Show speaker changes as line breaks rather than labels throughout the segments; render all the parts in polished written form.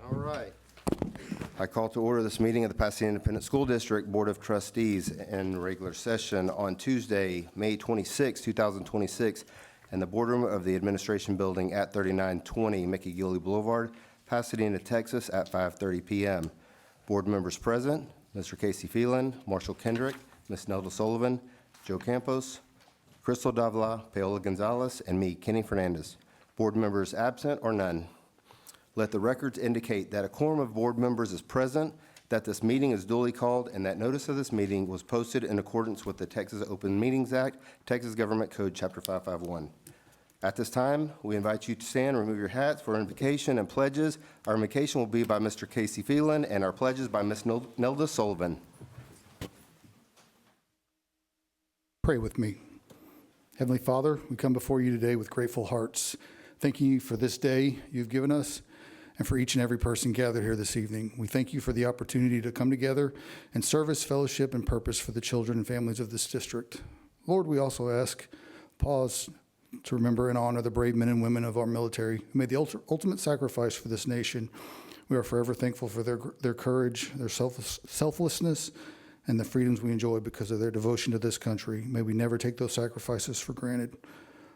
All right. I call to order this meeting of the Pasadena Independent School District Board of Trustees in regular session on Tuesday, May 26, 2026, in the boardroom of the Administration Building at 3920 Mickey Gilley Boulevard, Pasadena, Texas, at 5:30 p.m. Board members present: Mr. Casey Phelan, Marshall Kendrick, Ms. Nelda Sullivan, Joe Campos, Crystal Davila, Paola Gonzalez, and me, Kenny Fernandez. Board members absent or none. Let the records indicate that a quorum of board members is present, that this meeting is duly called, and that notice of this meeting was posted in accordance with the Texas Open Meetings Act, Texas Government Code, Chapter 551. At this time, we invite you to stand and remove your hats for invocation and pledges. Our invocation will be by Mr. Casey Phelan, and our pledges by Ms. Nelda Sullivan.
Pray with me. Heavenly Father, we come before you today with grateful hearts, thanking you for this day you've given us and for each and every person gathered here this evening. We thank you for the opportunity to come together in service, fellowship, and purpose for the children and families of this district. Lord, we also ask, pause to remember and honor the brave men and women of our military who made the ultimate sacrifice for this nation. We are forever thankful for their courage, their selflessness, and the freedoms we enjoy because of their devotion to this country. May we never take those sacrifices for granted.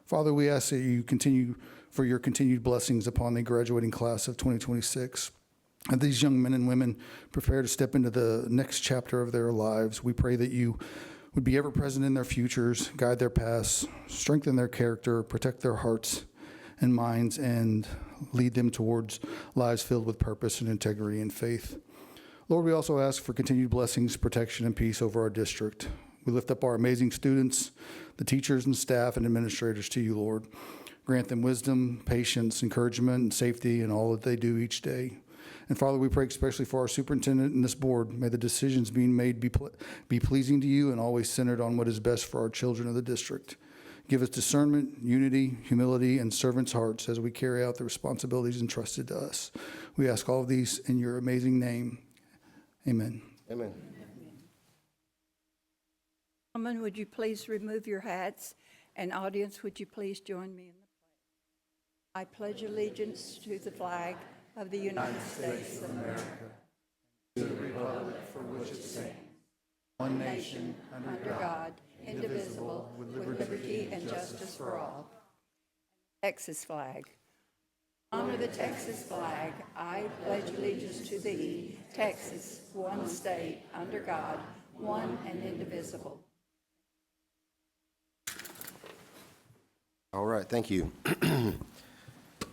Father, we ask that you continue for your continued blessings upon the graduating class of 2026. As these young men and women prepare to step into the next chapter of their lives, we pray that you would be ever present in their futures, guide their paths, strengthen their character, protect their hearts and minds, and lead them towards lives filled with purpose and integrity and faith. Lord, we also ask for continued blessings, protection, and peace over our district. We lift up our amazing students, the teachers and staff and administrators to you, Lord. Grant them wisdom, patience, encouragement, and safety in all that they do each day. And Father, we pray especially for our superintendent and this board. May the decisions being made be pleasing to you and always centered on what is best for our children of the district. Give us discernment, unity, humility, and servants' hearts as we carry out the responsibilities entrusted to us. We ask all of these in your amazing name. Amen.
Amen.
Gentlemen, would you please remove your hats? And audience, would you please join me in the pledge? I pledge allegiance to the flag of the United States of America, to the republic for which it stands, one nation, under God, indivisible, with liberty and justice for all. Texas flag. Honor the Texas flag. I pledge allegiance to thee, Texas, one state, under God, one and indivisible.
All right, thank you.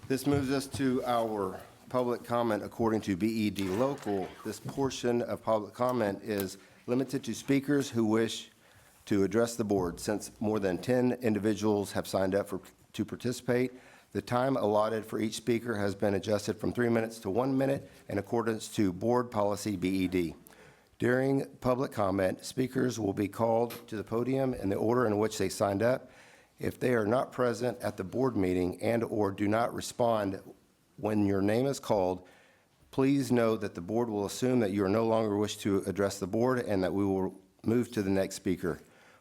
This moves us to our public comment according to BED Local. This portion of public comment is limited to speakers who wish to address the board. Since more than 10 individuals have signed up to participate, the time allotted for each speaker has been adjusted from 3 minutes to 1 minute in accordance to board policy BED. During public comment, speakers will be called to the podium in the order in which they signed up. If they are not present at the board meeting and/or do not respond when your name is called, please know that the board will assume that you are no longer wish to address the board and that we will move to the next speaker.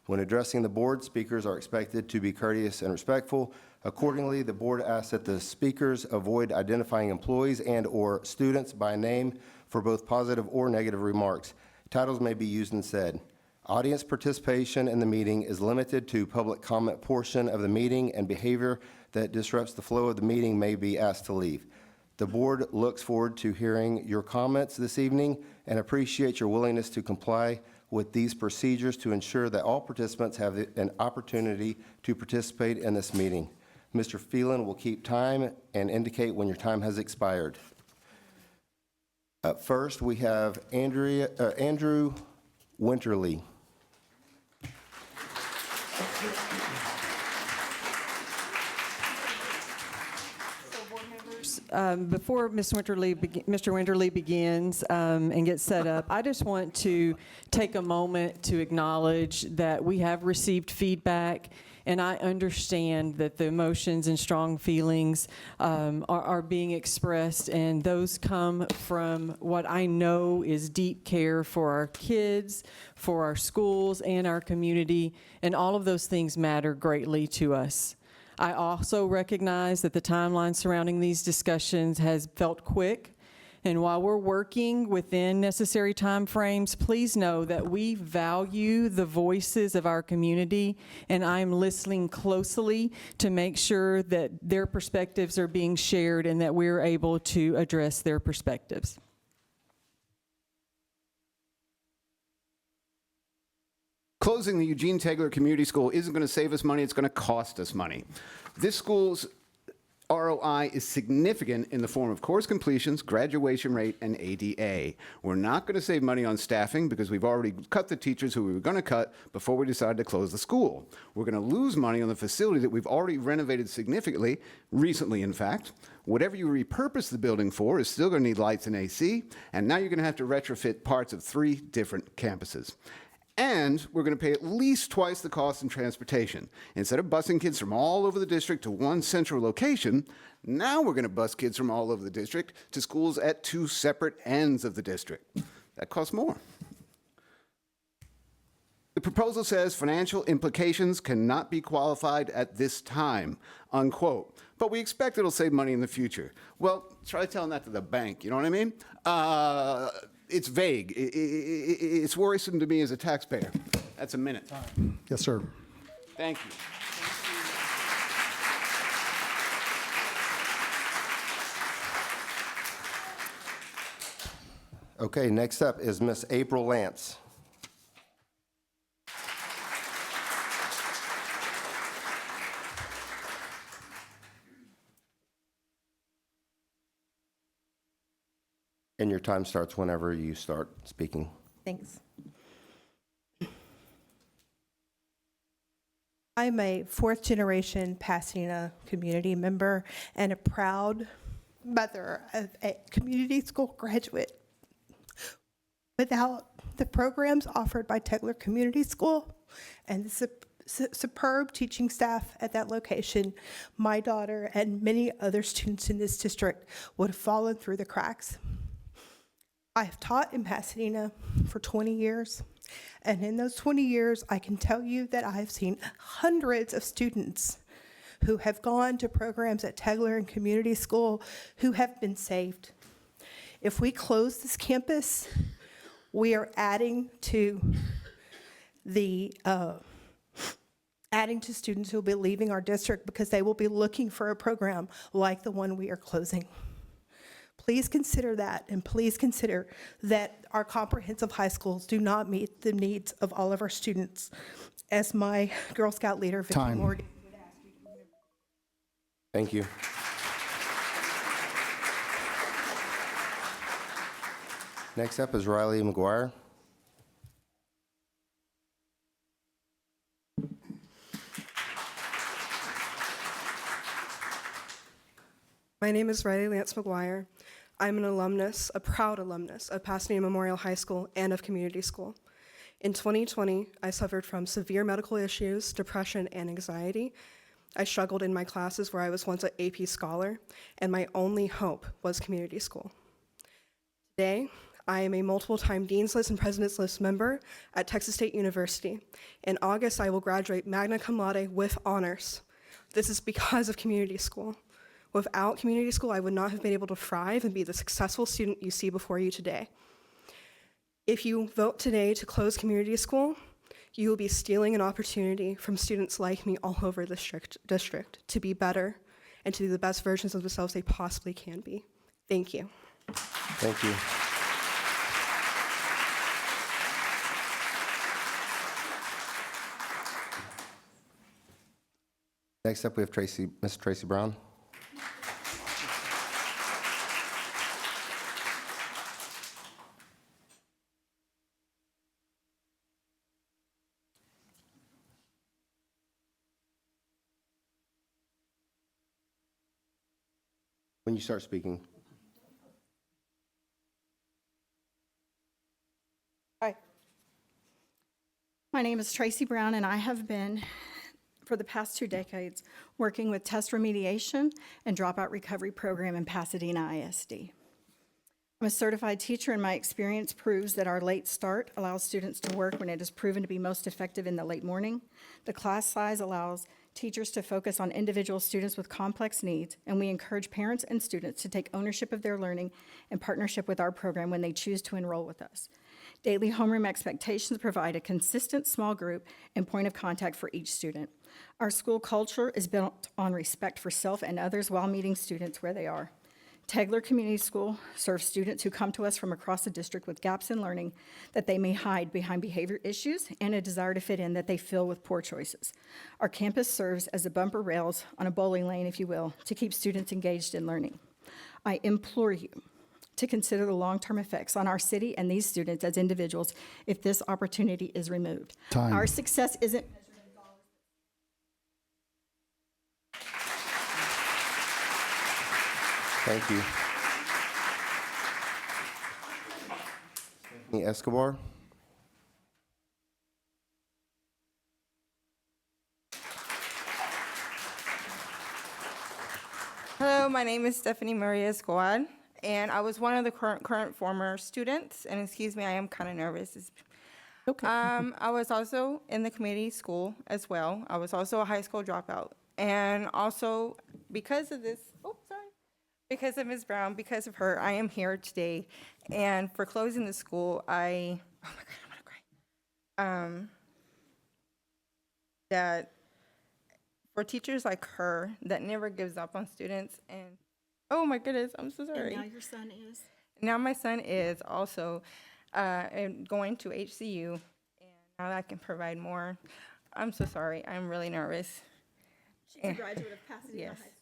When addressing the board, speakers are expected to be courteous and respectful. Accordingly, the board asks that the speakers avoid identifying employees and/or students by name for both positive or negative remarks. Titles may be used instead. Audience participation in the meeting is limited to public comment portion of the meeting, and behavior that disrupts the flow of the meeting may be asked to leave. The board looks forward to hearing your comments this evening and appreciates your willingness to comply with these procedures to ensure that all participants have an opportunity to participate in this meeting. Mr. Phelan will keep time and indicate when your time has expired. Up first, we have Andrew Winterly.
Before Mr. Winterly begins and gets set up, I just want to take a moment to acknowledge that we have received feedback, and I understand that the emotions and strong feelings are being expressed, and those come from what I know is deep care for our kids, for our schools, and our community, and all of those things matter greatly to us. I also recognize that the timeline surrounding these discussions has felt quick, And while we're working within necessary timeframes, please know that we value the voices of our community, and I'm listening closely to make sure that their perspectives are being shared and that we're able to address their perspectives.
Closing the Eugene Tegeler Community School isn't going to save us money, it's going to cost us money. This school's ROI is significant in the form of course completions, graduation rate, and ADA. We're not going to save money on staffing because we've already cut the teachers who we were going to cut before we decided to close the school. We're going to lose money on the facility that we've already renovated significantly, recently in fact. Whatever you repurpose the building for is still going to need lights and AC, and now you're going to have to retrofit parts of 3 different campuses. And we're going to pay at least twice the cost in transportation. Instead of busing kids from all over the district to one central location, now we're going to bus kids from all over the district to schools at 2 separate ends of the district. That costs more. The proposal says financial implications cannot be qualified at this time, unquote. But we expect it'll save money in the future. Well, try telling that to the bank, you know what I mean? It's vague. It's worrisome to me as a taxpayer. That's a minute.
Yes, sir.
Thank you.
Okay, next up is Miss April Lance. And your time starts whenever you start speaking.
Thanks. I'm a 4th-generation Pasadena community member and a proud mother of a community school graduate. Without the programs offered by Tegeler Community School and the superb teaching staff at that location, my daughter and many other students in this district would have fallen through the cracks. I have taught in Pasadena for 20 years, and in those 20 years, I can tell you that I have seen hundreds of students who have gone to programs at Tegeler and Community School who have been saved. If we close this campus, we are adding to students who will be leaving our district because they will be looking for a program like the one we are closing. Please consider that, and please consider that our comprehensive high schools do not meet the needs of all of our students. As my Girl Scout leader, Vicki
Time.
Morgan, would ask you to remember.
Thank you. Next up is Riley McGuire.
My name is Riley Lance McGuire. I'm an alumnus, a proud alumnus of Pasadena Memorial High School and of Community School. In 2020, I suffered from severe medical issues, depression, and anxiety. I struggled in my classes where I was once an AP scholar, and my only hope was Community School. Today, I am a multiple-time Dean's List and President's List member at Texas State University. In August, I will graduate magna cum laude with honors. This is because of Community School. Without Community School, I would not have been able to thrive and be the successful student you see before you today. If you vote today to close Community School, you will be stealing an opportunity from students like me all over the district to be better and to be the best versions of themselves they possibly can be. Thank you.
Thank you. Next up, we have Miss Tracy Brown. When you start speaking.
Hi. My name is Tracy Brown, and I have been, for the past 2 decades, working with test remediation and dropout recovery program in Pasadena ISD. I'm a certified teacher, and my experience proves that our late start allows students to work when it is proven to be most effective in the late morning. The class size allows teachers to focus on individual students with complex needs, and we encourage parents and students to take ownership of their learning and partnership with our program when they choose to enroll with us. Daily homeroom expectations provide a consistent small group and point of contact for each student. Our school culture is built on respect for self and others while meeting students where they are. Tegler Community School serves students who come to us from across the district with gaps in learning that they may hide behind behavior issues and a desire to fit in that they fill with poor choices. Our campus serves as a bumper rails on a bowling lane, if you will, to keep students engaged in learning. I implore you to consider the long-term effects on our city and these students as individuals if this opportunity is removed.
Time.
Our success isn't measured in dollars.
Thank you. Stephanie Escobar.
Hello, my name is Stephanie Maria Escobar, and I was one of the current former students, and excuse me, I am kind of nervous.
Okay.
I was also in the community school as well. I was also a high school dropout, and also because of this, because of Ms. Brown, because of her, I am here today. And for closing the school, oh my God, I'm gonna cry. That for teachers like her that never gives up on students, and oh my goodness, I'm so sorry.
And now your son is?
Now my son is also going to HCU, and now I can provide more. I'm so sorry. I'm really nervous.
She's a graduate of Pasadena
Yes.
High School.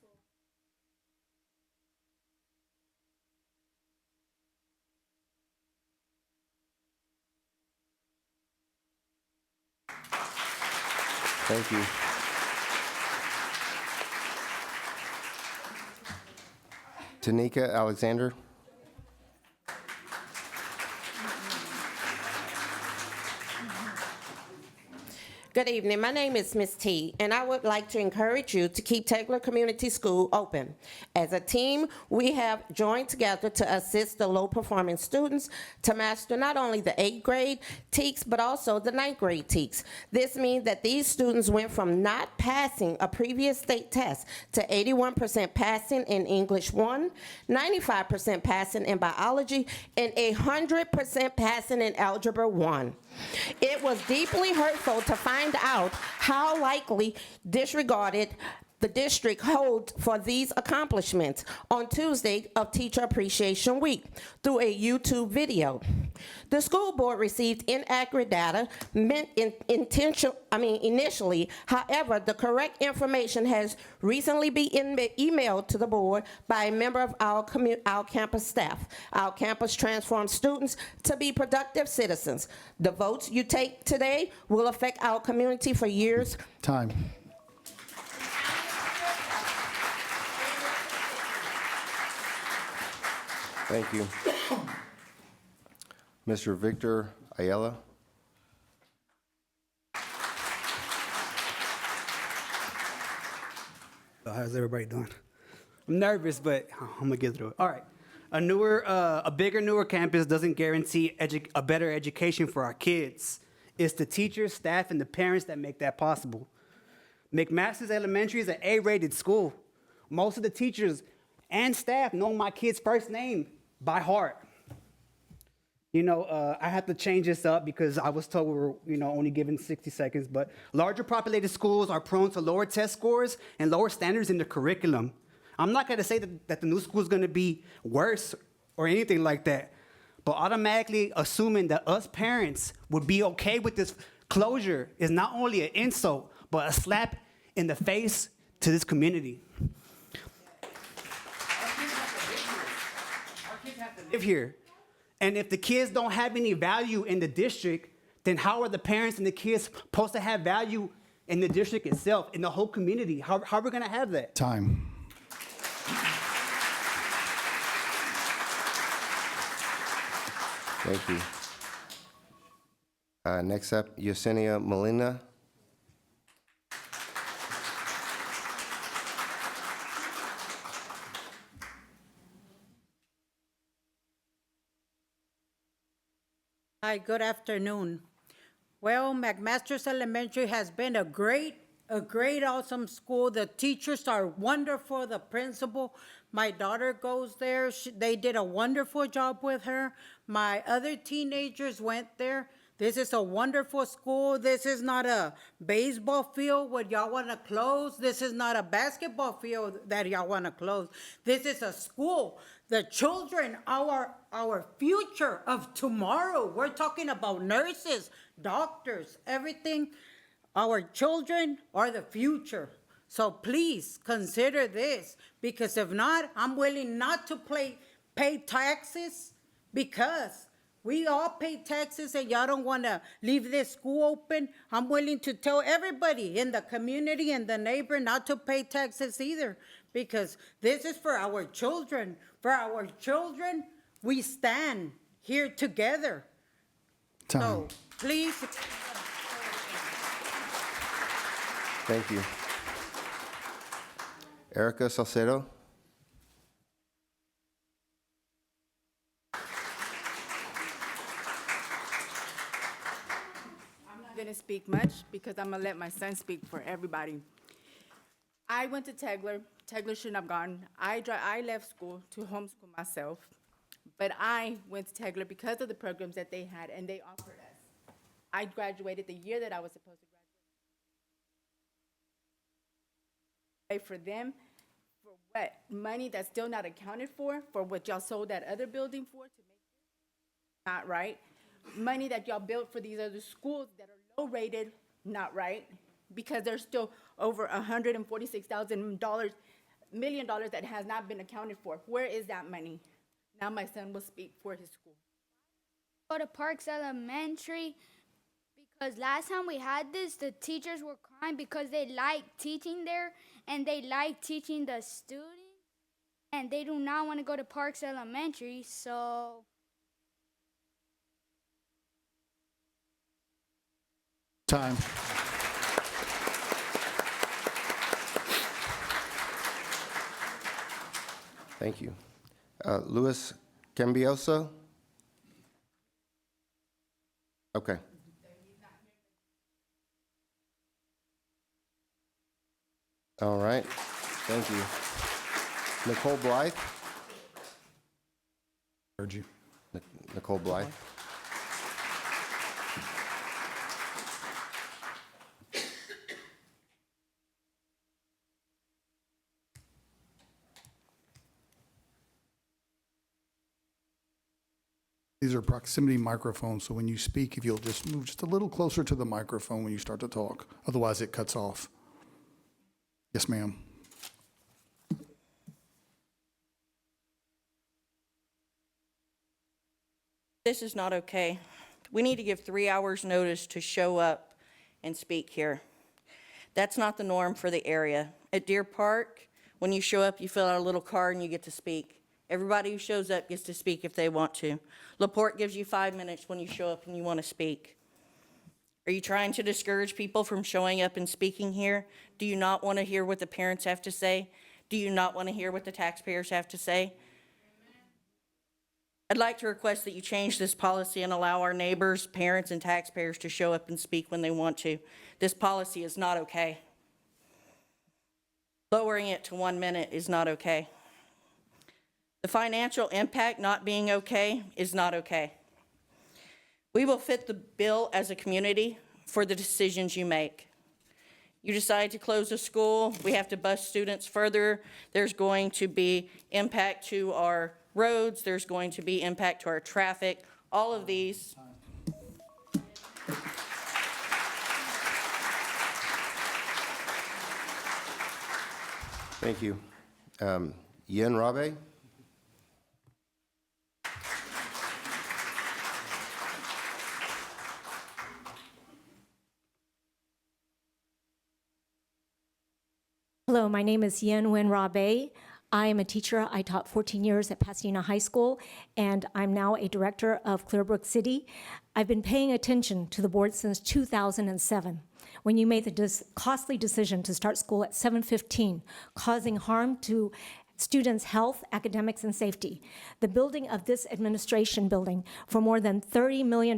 Thank you. Tanika Alexander.
Good evening. My name is Miss T, and I would like to encourage you to keep Tegler Community School open. As a team, we have joined together to assist the low-performing students to master not only the 8th grade TEKS, but also the 9th grade TEKS. This means that these students went from not passing a previous state test to 81% passing in English 1, 95% passing in biology, and 100% passing in Algebra 1. It was deeply hurtful to find out how likely disregarded the district holds for these accomplishments on Tuesday of Teacher Appreciation Week through a YouTube video. The school board received inaccurate data initially. However, the correct information has recently been emailed to the board by a member of our campus staff. Our campus transforms students to be productive citizens. The votes you take today will affect our community for years.
Time.
Thank you. Mr. Victor Ayala.
How's everybody doing? I'm nervous, but I'm gonna get through it. All right. A bigger, newer campus doesn't guarantee a better education for our kids. It's the teachers, staff, and the parents that make that possible. McMaster's Elementary is an A-rated school. Most of the teachers and staff know my kid's first name by heart. I have to change this up because I was told we were, only given 60 seconds, but larger populated schools are prone to lower test scores and lower standards in the curriculum. I'm not gonna say that the new school is gonna be worse or anything like that, but automatically assuming that us parents would be okay with this closure is not only an insult, but a slap in the face to this community. Our kids have to live here. And if the kids don't have any value in the district, then how are the parents and the kids supposed to have value in the district itself, in the whole community? How are we gonna have that?
Time.
Thank you. Next up, Yesenia Molina.
Hi, good afternoon. Well, McMaster's Elementary has been a great a great, awesome school. The teachers are wonderful, the principal. My daughter goes there. They did a wonderful job with her. My other teenagers went there. This is a wonderful school. This is not a baseball field what y'all want to close. This is not a basketball field that y'all want to close. This is a school. The children are our future of tomorrow. We're talking about nurses, doctors, everything. Our children are the future. So please consider this, because if not, I'm willing not to pay taxes, because we all pay taxes and y'all don't want to leave this school open. I'm willing to tell everybody in the community and the neighbor not to pay taxes either, because this is for our children. For our children, we stand here together.
Time.
So please.
Thank you. Erica Salcedo.
Going to speak much because I'm going to let my son speak for everybody. I went to Tegler. Tegler shouldn't have gone. I left school to homeschool myself, but I went to Tegler because of the programs that they had and they offered us. I graduated the year that I was supposed to graduate. For them, for what? Money that's still not accounted for what y'all sold that other building for to make it not right. Money that y'all built for these other schools that are low rated, not right, because there's still over $146,000 million that has not been accounted for. Where is that money? Now my son will speak for his school.
Go to Parks Elementary, because last time we had this, the teachers were crying because they like teaching there and they like teaching the students, and they do not want to go to Parks Elementary, so.
Time.
Thank you. Luis Cambioso? Okay. All right. Thank you. Nicole Blythe?
Heard you.
Nicole Blythe?
These are proximity microphones, so when you speak, if you'll just move just a little closer to the microphone when you start to talk, otherwise it cuts off. Yes, ma'am.
This is not okay. We need to give 3 hours notice to show up and speak here. That's not the norm for the area. At Deer Park, when you show up, you fill out a little card and you get to speak. Everybody who shows up gets to speak if they want to. LaPorte gives you 5 minutes when you show up and you want to speak. Are you trying to discourage people from showing up and speaking here? Do you not want to hear what the parents have to say? Do you not want to hear what the taxpayers have to say? I'd like to request that you change this policy and allow our neighbors, parents, and taxpayers to show up and speak when they want to. This policy is not okay. Lowering it to 1 minute is not okay. The financial impact not being okay is not okay. We will fit the bill as a community for the decisions you make. You decide to close a school, we have to bus students further. There's going to be impact to our roads, there's going to be impact to our traffic, all of these.
Thank you. Yen Rabe?
Hello, my name is Yen Wen Rabe. I am a teacher. I taught 14 years at Pasadena High School, and I'm now a director of Clearbrook City. I've been paying attention to the board since 2007, when you made the costly decision to start school at 7:15, causing harm to students' health, academics, and safety. The building of this administration building for more than $30 million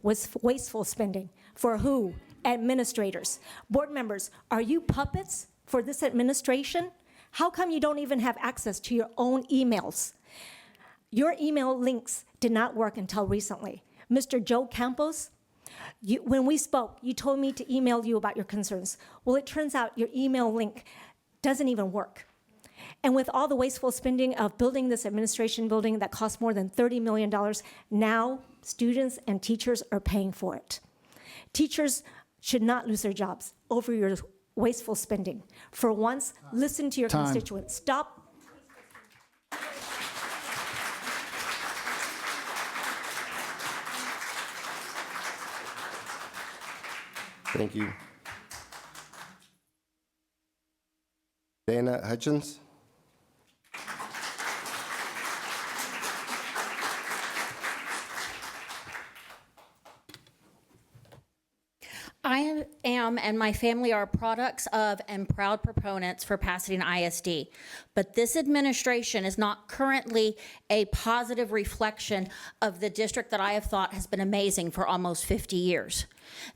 was wasteful spending. For who? administrators. Board members, are you puppets for this administration? How come you don't even have access to your own emails? Your email links did not work until recently. Mr. Joe Campos, when we spoke, you told me to email you about your concerns. Well, it turns out your email link doesn't even work. And with all the wasteful spending of building this administration building that cost more than $30 million, now students and teachers are paying for it. Teachers should not lose their jobs over your wasteful spending. For once, listen to your constituents. Stop.
Thank you. Dana Hutchins.
I am and my family are products of and proud proponents for Pasadena ISD, but this administration is not currently a positive reflection of the district that I have thought has been amazing for almost 50 years.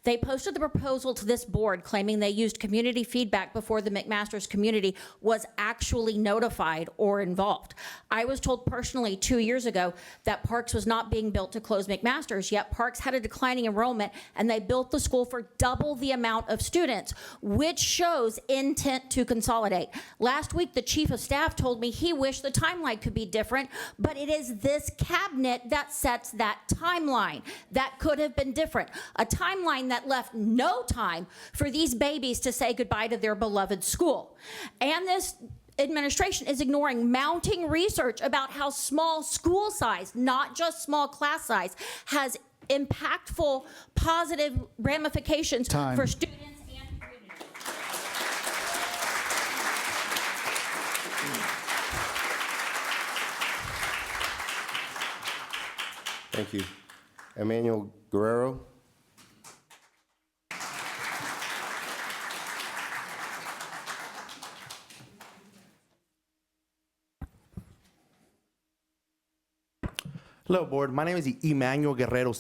They posted the proposal to this board claiming they used community feedback before the McMaster's community was actually notified or involved. I was told personally 2 years ago that Parks was not being built to close McMaster's, yet Parks had a declining enrollment and they built the school for double the amount of students, which shows intent to consolidate. Last week, the chief of staff told me he wished the timeline could be different, but it is this cabinet that sets that timeline. That could have been different. A timeline that left no time for these babies to say goodbye to their beloved school. And this administration is ignoring mounting research about how small school size, not just small class size, has impactful positive ramifications for students and communities.
Thank you. Emmanuel Guerrero.
Hello, board. My name is Emmanuel Guerrero,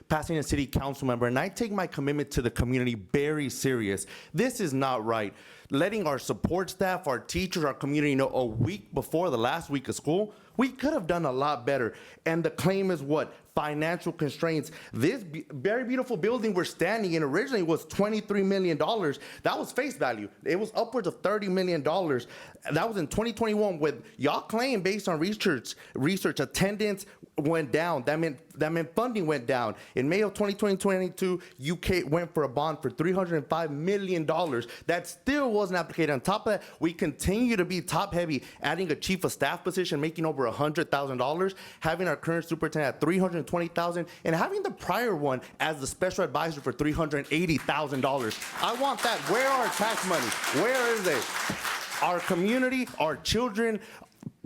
Pasadena City Council member, and I take my commitment to the community very serious. This is not right. Letting our support staff, our teachers, our community know a week before the last week of school, we could have done a lot better. And the claim is what? Financial constraints. This very beautiful building we're standing in originally was $23 million. That was face value. It was upwards of $30 million. That was in 2021 with y'all claim based on research attendance went down. That meant funding went down. In May of 2022, UK went for a bond for $305 million. That still wasn't applied. On top of that, we continue to be top heavy, adding a chief of staff position, making over $100,000, having our current superintendent at $320,000, and having the prior one as the special advisor for $380,000. I want that. Where are our tax money? Where is it? Our community, our children,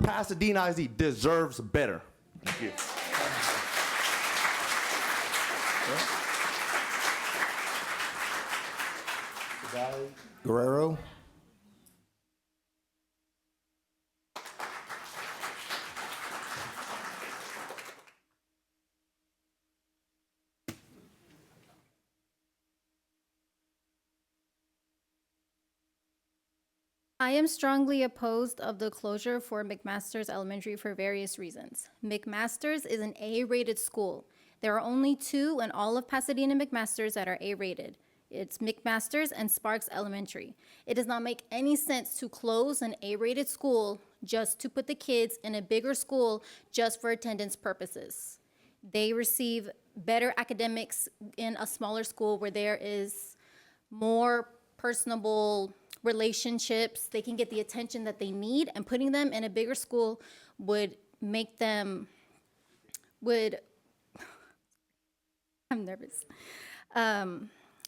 Pasadena ISD deserves better. Thank you.
Guerrero.
I am strongly opposed of the closure for McMaster's Elementary for various reasons. McMaster's is an A-rated school. There are only 2 in all of Pasadena McMaster's that are A-rated. It's McMaster's and Sparks Elementary. It does not make any sense to close an A-rated school just to put the kids in a bigger school just for attendance purposes. They receive better academics in a smaller school where there is more personable relationships. They can get the attention that they need, and putting them in a bigger school would make them, I'm nervous,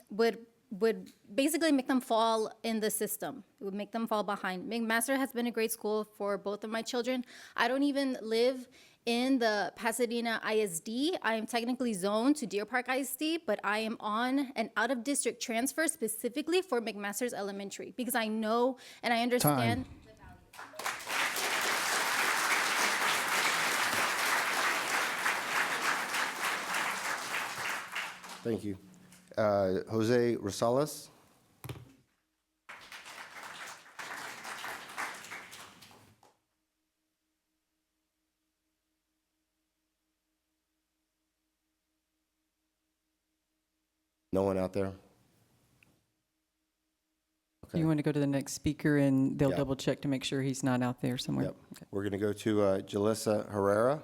would basically make them fall in the system. It would make them fall behind. McMaster has been a great school for both of my children. I don't even live in the Pasadena ISD. I am technically zoned to Deer Park ISD, but I am on an out-of-district transfer specifically for McMaster's Elementary because I know and I understand the value.
Thank you. Jose Rosales. No one out there? Okay.
You want to go to the next speaker, and they'll
Yeah.
double check to make sure he's not out there somewhere?
Yep. We're going to go to Jalissa Herrera.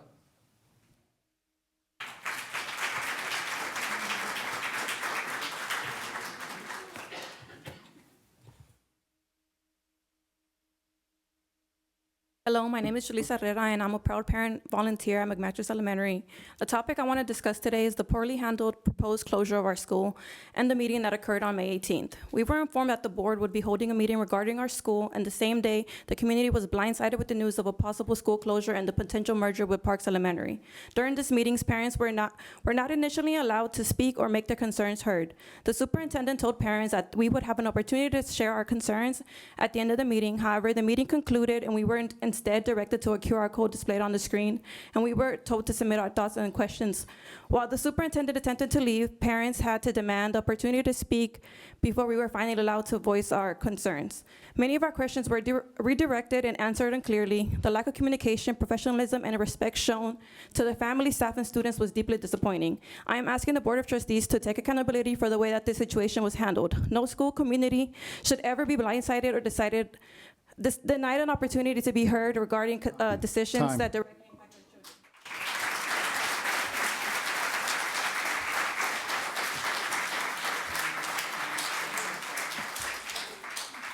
Hello, my name is Julissa Herrera, and I'm a proud parent volunteer at McMasters Elementary. The topic I want to discuss today is the poorly handled proposed closure of our school and the meeting that occurred on May 18th. We were informed that the board would be holding a meeting regarding our school, and the same day, the community was blindsided with the news of a possible school closure and the potential merger with Parks Elementary. During this meeting, parents were not initially allowed to speak or make their concerns heard. The superintendent told parents that we would have an opportunity to share our concerns at the end of the meeting. However, the meeting concluded, and we were instead directed to a QR code displayed on the screen, and we were told to submit our thoughts and questions. While the superintendent attempted to leave, parents had to demand the opportunity to speak before we were finally allowed to voice our concerns. Many of our questions were redirected and answered unclearly. The lack of communication, professionalism, and respect shown to the family, staff, and students was deeply disappointing. I am asking the Board of Trustees to take accountability for the way that this situation was handled. No school community should ever be blindsided or denied an opportunity to be heard regarding decisions
Time.
that directly impact their children.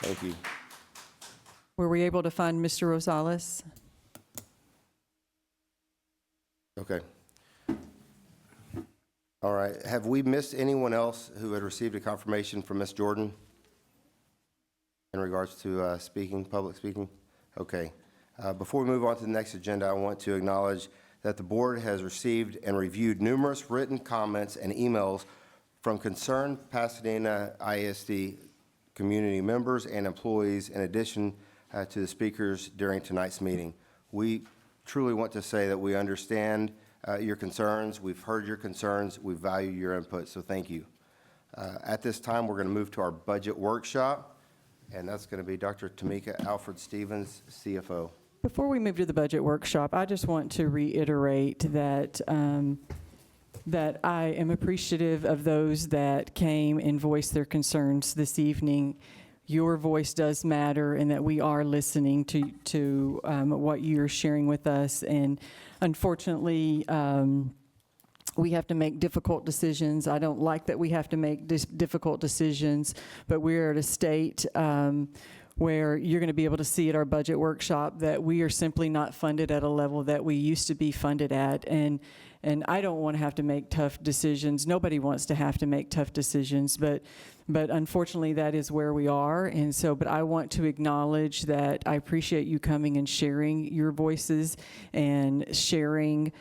Thank you.
Were we able to find Mr. Rosales?
Okay. All right. Have we missed anyone else who had received a confirmation from Ms. Jordan in regards to speaking, public speaking? Okay. Before we move on to the next agenda, I want to acknowledge that the board has received and reviewed numerous written comments and emails from concerned Pasadena ISD community members and employees, in addition to the speakers during tonight's meeting. We truly want to say that we understand your concerns. We've heard your concerns. We value your input, so thank you. At this time, we're going to move to our budget workshop, and that's going to be Dr. Tamika Alfred-Stevens, CFO.
Before we move to the budget workshop, I just want to reiterate that that I am appreciative of those that came and voiced their concerns this evening. Your voice does matter, and that we are listening to what you're sharing with us. And unfortunately, we have to make difficult decisions. I don't like that we have to make difficult decisions, but we're at a state where you're going to be able to see at our budget workshop that we are simply not funded at a level that we used to be funded at. And I don't want to have to make tough decisions. Nobody wants to have to make tough decisions, but unfortunately that is where we are. And so, but I want to acknowledge that I appreciate you coming and sharing your voices and sharing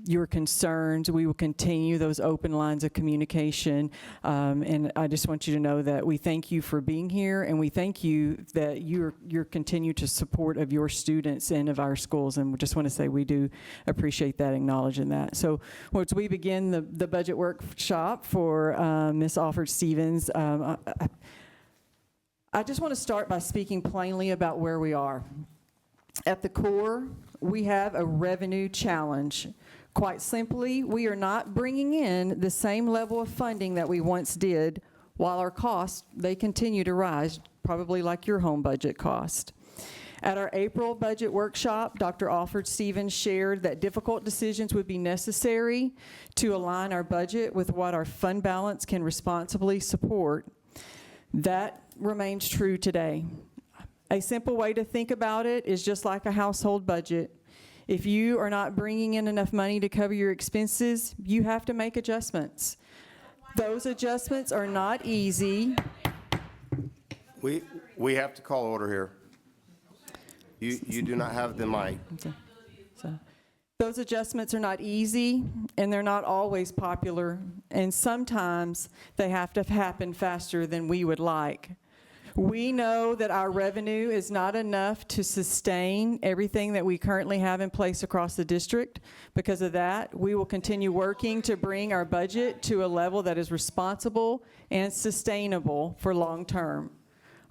your concerns. We will continue those open lines of communication. And I just want you to know that we thank you for being here, and we thank you that you're continued to support of your students and of our schools. And we just want to say we do appreciate that, acknowledging that. So once we begin the budget workshop for Ms. Alford-Stevens, I just want to start by speaking plainly about where we are. At the core, we have a revenue challenge. Quite simply, we are not bringing in the same level of funding that we once did, while our costs, they continue to rise, probably like your home budget cost. At our April budget workshop, Dr. Alford-Stevens shared that difficult decisions would be necessary to align our budget with what our fund balance can responsibly support. That remains true today. A simple way to think about it is just like a household budget. If you are not bringing in enough money to cover your expenses, you have to make adjustments. Those adjustments are not easy.
We have to call order here. You do not have the mic.
So, those adjustments are not easy, and they're not always popular, and sometimes they have to happen faster than we would like. We know that our revenue is not enough to sustain everything that we currently have in place across the district. Because of that, we will continue working to bring our budget to a level that is responsible and sustainable for long term.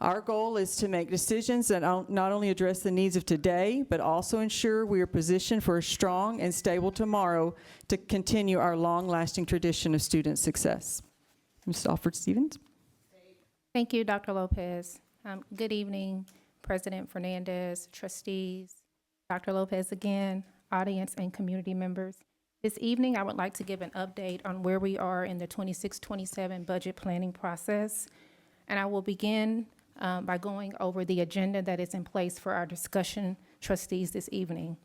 Our goal is to make decisions that not only address the needs of today, but also ensure we are positioned for a strong and stable tomorrow to continue our long-lasting tradition of student success. Ms. Alford Stevens.
Thank you, Dr. Lopez. Good evening, President Fernandez, trustees, Dr. Lopez again, audience and community members. This evening, I would like to give an update on where we are in the 26-27 budget planning process. And I will begin by going over the agenda that is in place for our discussion, trustees, this evening.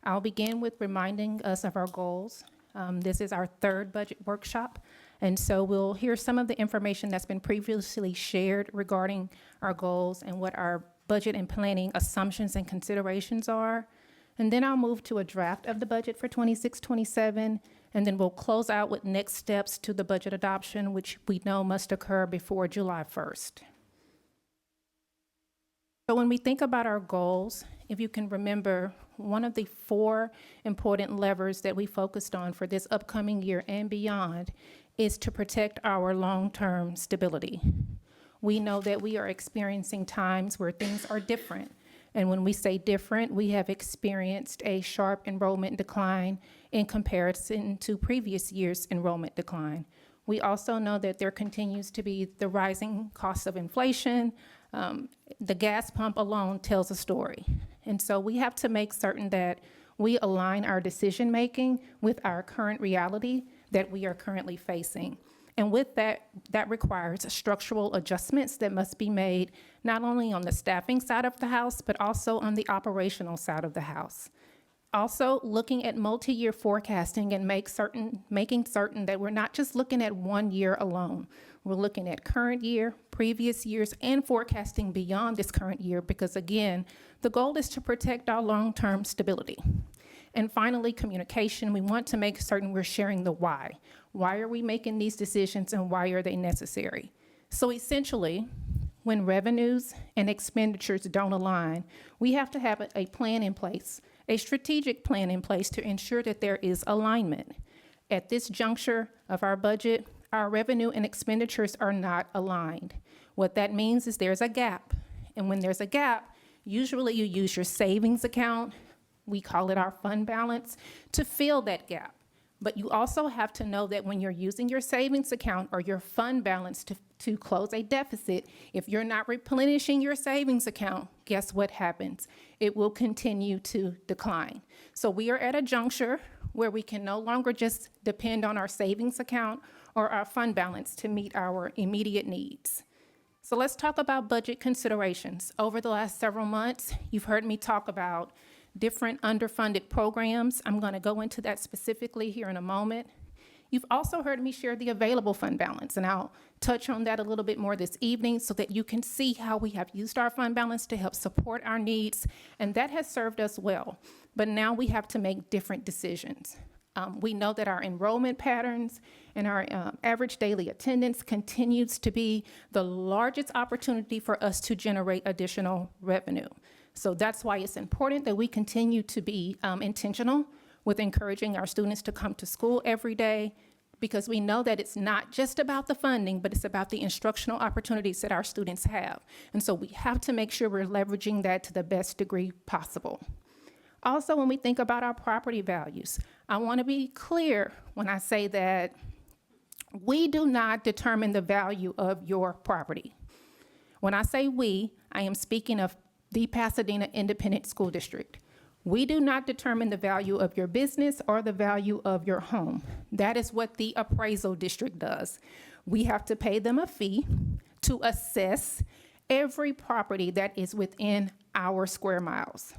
I'll begin with reminding us of our goals. This is our third budget workshop, and so we'll hear some of the information that's been previously shared regarding our goals and what our budget and planning assumptions and considerations are. And then I'll move to a draft of the budget for 26-27, and then we'll close out with next steps to the budget adoption, which we know must occur before July 1st. So when we think about our goals, if you can remember, one of the 4 important levers that we focused on for this upcoming year and beyond is to protect our long-term stability. We know that we are experiencing times where things are different. And when we say different, we have experienced a sharp enrollment decline in comparison to previous years' enrollment decline. We also know that there continues to be the rising cost of inflation. The gas pump alone tells a story. And so we have to make certain that we align our decision-making with our current reality that we are currently facing. And with that, that requires structural adjustments that must be made not only on the staffing side of the house, but also on the operational side of the house. Also, looking at multi-year forecasting and making certain that we're not just looking at one year alone. We're looking at current year, previous years, and forecasting beyond this current year because, again, the goal is to protect our long-term stability. And finally, communication. We want to make certain we're sharing the why. Why are we making these decisions and why are they necessary? So essentially, when revenues and expenditures don't align, we have to have a plan in place, a strategic plan in place to ensure that there is alignment. At this juncture of our budget, our revenue and expenditures are not aligned. What that means is there's a gap. And when there's a gap, usually you use your savings account, we call it our fund balance, to fill that gap. But you also have to know that when you're using your savings account or your fund balance to close a deficit, if you're not replenishing your savings account, guess what happens? It will continue to decline. So we are at a juncture where we can no longer just depend on our savings account or our fund balance to meet our immediate needs. So let's talk about budget considerations. Over the last several months, you've heard me talk about different underfunded programs. I'm going to go into that specifically here in a moment. You've also heard me share the available fund balance, and I'll touch on that a little bit more this evening so that you can see how we have used our fund balance to help support our needs, and that has served us well. But now we have to make different decisions. We know that our enrollment patterns and our average daily attendance continues to be the largest opportunity for us to generate additional revenue. So that's why it's important that we continue to be intentional with encouraging our students to come to school every day, because we know that it's not just about the funding, but it's about the instructional opportunities that our students have. And so we have to make sure we're leveraging that to the best degree possible. Also, when we think about our property values, I want to be clear when I say that we do not determine the value of your property. When I say we, I am speaking of the Pasadena Independent School District. We do not determine the value of your business or the value of your home. That is what the appraisal district does. We have to pay them a fee to assess every property that is within our square miles.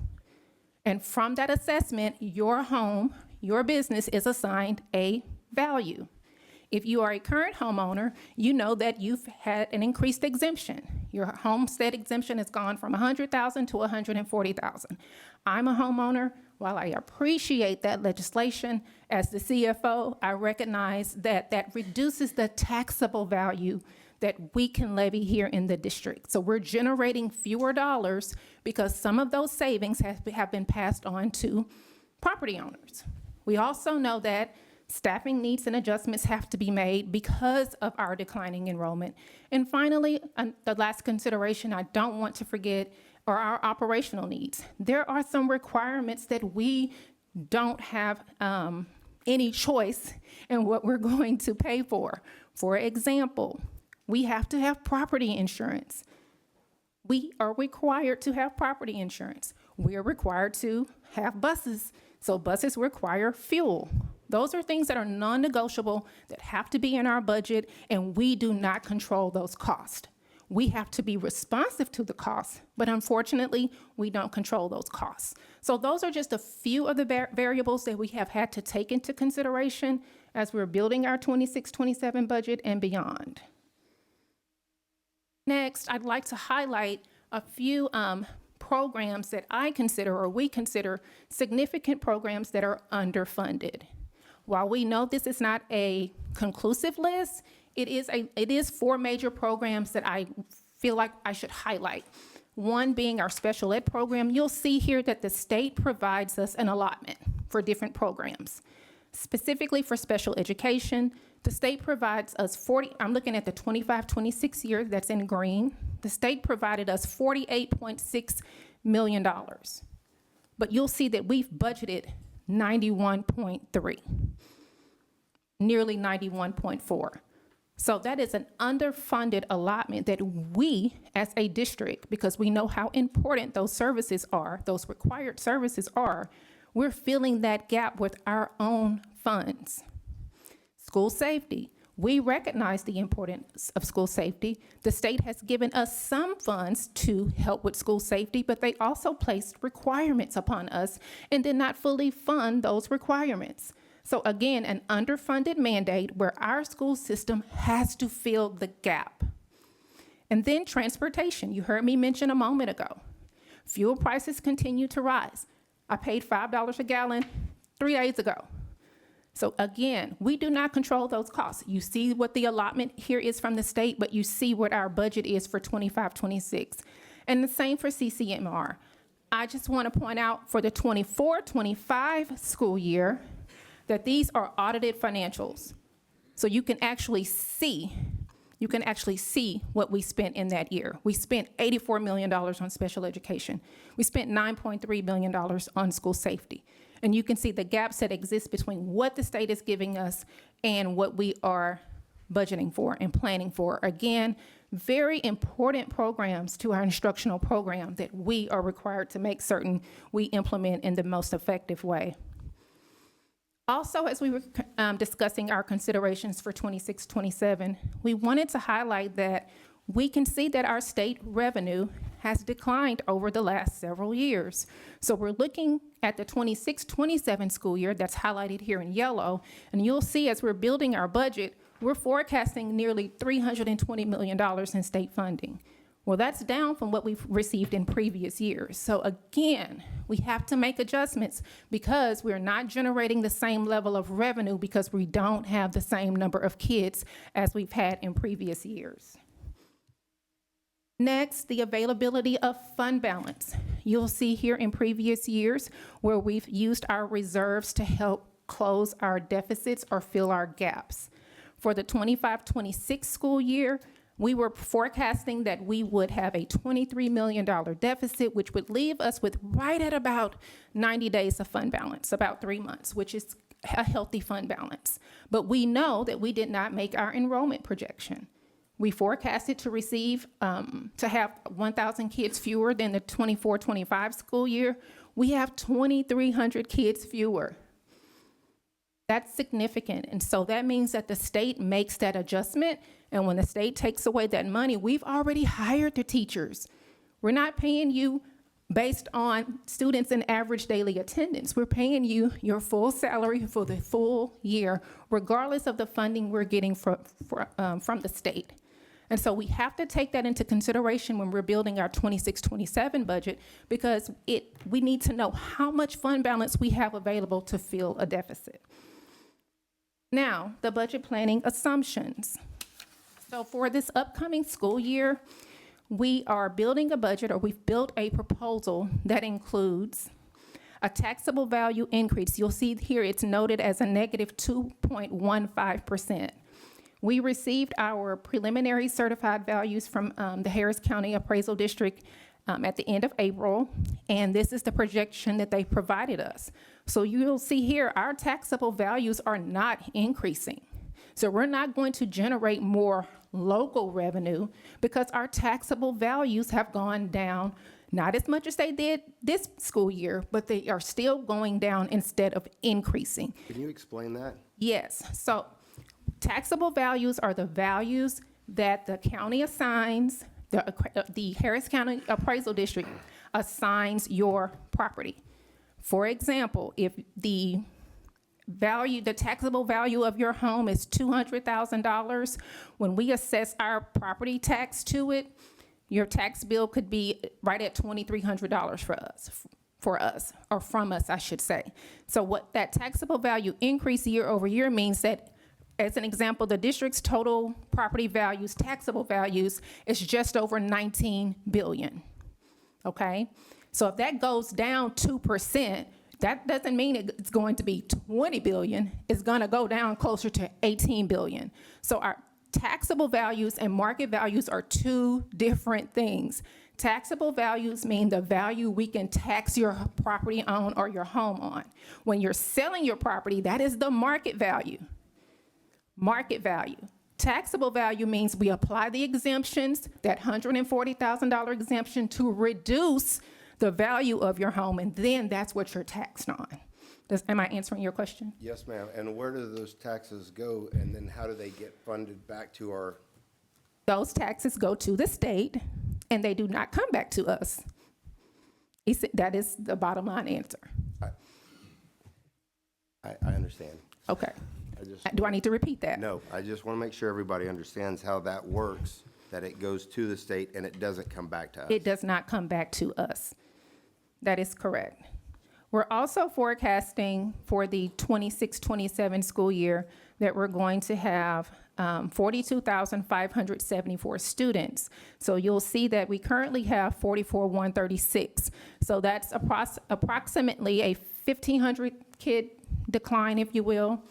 And from that assessment, your home, your business is assigned a value. If you are a current homeowner, you know that you've had an increased exemption. Your homestead exemption has gone from $100,000 to $140,000. I'm a homeowner. While I appreciate that legislation, as the CFO, I recognize that that reduces the taxable value that we can levy here in the district. So we're generating fewer dollars because some of those savings have been passed on to property owners. We also know that staffing needs and adjustments have to be made because of our declining enrollment. And finally, the last consideration I don't want to forget are our operational needs. There are some requirements that we don't have any choice in what we're going to pay for. For example, we have to have property insurance. We are required to have property insurance. We are required to have buses. So buses require fuel. Those are things that are non-negotiable, that have to be in our budget, and we do not control those costs. We have to be responsive to the costs, but unfortunately, we don't control those costs. So those are just a few of the variables that we have had to take into consideration as we're building our 26-27 budget and beyond. Next, I'd like to highlight a few programs that I consider, or we consider, significant programs that are underfunded. While we know this is not a conclusive list, it is 4 major programs that I feel like I should highlight. One being our special ed program. You'll see here that the state provides us an allotment for different programs. Specifically for special education, the state provides us I'm looking at the 25-26 year, that's in green. The state provided us $48.6 million. But you'll see that we've budgeted 91.3, nearly 91.4. So that is an underfunded allotment that we, as a district, because we know how important those services are, those required services are, we're filling that gap with our own funds. School safety. We recognize the importance of school safety. The state has given us some funds to help with school safety, but they also placed requirements upon us and did not fully fund those requirements. So again, an underfunded mandate where our school system has to fill the gap. And then transportation. You heard me mention a moment ago. Fuel prices continue to rise. I paid $5 a gallon 3 days ago. So again, we do not control those costs. You see what the allotment here is from the state, but you see what our budget is for 25-26. And the same for CCMR. I just want to point out for the 24-25 school year that these are audited financials. So you can actually see what we spent in that year. We spent $84 million on special education. We spent $9.3 million on school safety. And you can see the gaps that exist between what the state is giving us and what we are budgeting for and planning for. Again, very important programs to our instructional program that we are required to make certain we implement in the most effective way. Also, as we were discussing our considerations for 26-27, we wanted to highlight that we can see that our state revenue has declined over the last several years. So we're looking at the 26-27 school year that's highlighted here in yellow, and you'll see as we're building our budget, we're forecasting nearly $320 million in state funding. Well, that's down from what we've received in previous years. So again, we have to make adjustments because we're not generating the same level of revenue because we don't have the same number of kids as we've had in previous years. Next, the availability of fund balance. You'll see here in previous years where we've used our reserves to help close our deficits or fill our gaps. For the 25-26 school year, we were forecasting that we would have a $23 million deficit, which would leave us with right at about 90 days of fund balance, about 3 months, which is a healthy fund balance. But we know that we did not make our enrollment projection. We forecasted to receive, to have 1,000 kids fewer than the 24-25 school year. We have 2,300 kids fewer. That's significant. And so that means that the state makes that adjustment. And when the state takes away that money, we've already hired the teachers. We're not paying you based on students in average daily attendance. We're paying you your full salary for the full year, regardless of the funding we're getting from the state. And so we have to take that into consideration when we're building our 26-27 budget because we need to know how much fund balance we have available to fill a deficit. Now, the budget planning assumptions. So for this upcoming school year, we are building a budget, or we've built a proposal that includes a taxable value increase. You'll see here it's noted as a negative 2.15%. We received our preliminary certified values from the Harris County Appraisal District at the end of April, and this is the projection that they provided us. So you'll see here our taxable values are not increasing. So we're not going to generate more local revenue because our taxable values have gone down, not as much as they did this school year, but they are still going down instead of increasing.
Can you explain that?
Yes, so taxable values are the values that the county assigns, the Harris County Appraisal District assigns your property. For example, if the taxable value of your home is $200,000, when we assess our property tax to it, your tax bill could be right at $2,300 for us, or from us, I should say. So what that taxable value increase year over year means that, as an example, the district's total property values, taxable values, is just over 19 billion, okay? So if that goes down 2%, that doesn't mean it's going to be 20 billion. It's going to go down closer to 18 billion. So our taxable values and market values are two different things. Taxable values mean the value we can tax your property on or your home on. When you're selling your property, that is the market value. Market value. Taxable value means we apply the exemptions, that $140,000 exemption, to reduce the value of your home, and then that's what you're taxed on. Am I answering your question?
Yes, ma'am. And where do those taxes go, and then how do they get funded back to our?
Those taxes go to the state, and they do not come back to us. That is the bottom line answer.
I understand.
Okay. Do I need to repeat that?
No, I just want to make sure everybody understands how that works, that it goes to the state and it doesn't come back to us.
It does not come back to us. That is correct. We're also forecasting for the 26-27 school year that we're going to have 42,574 students. So you'll see that we currently have 44,136. So that's approximately a 1,500 kid decline, if you will.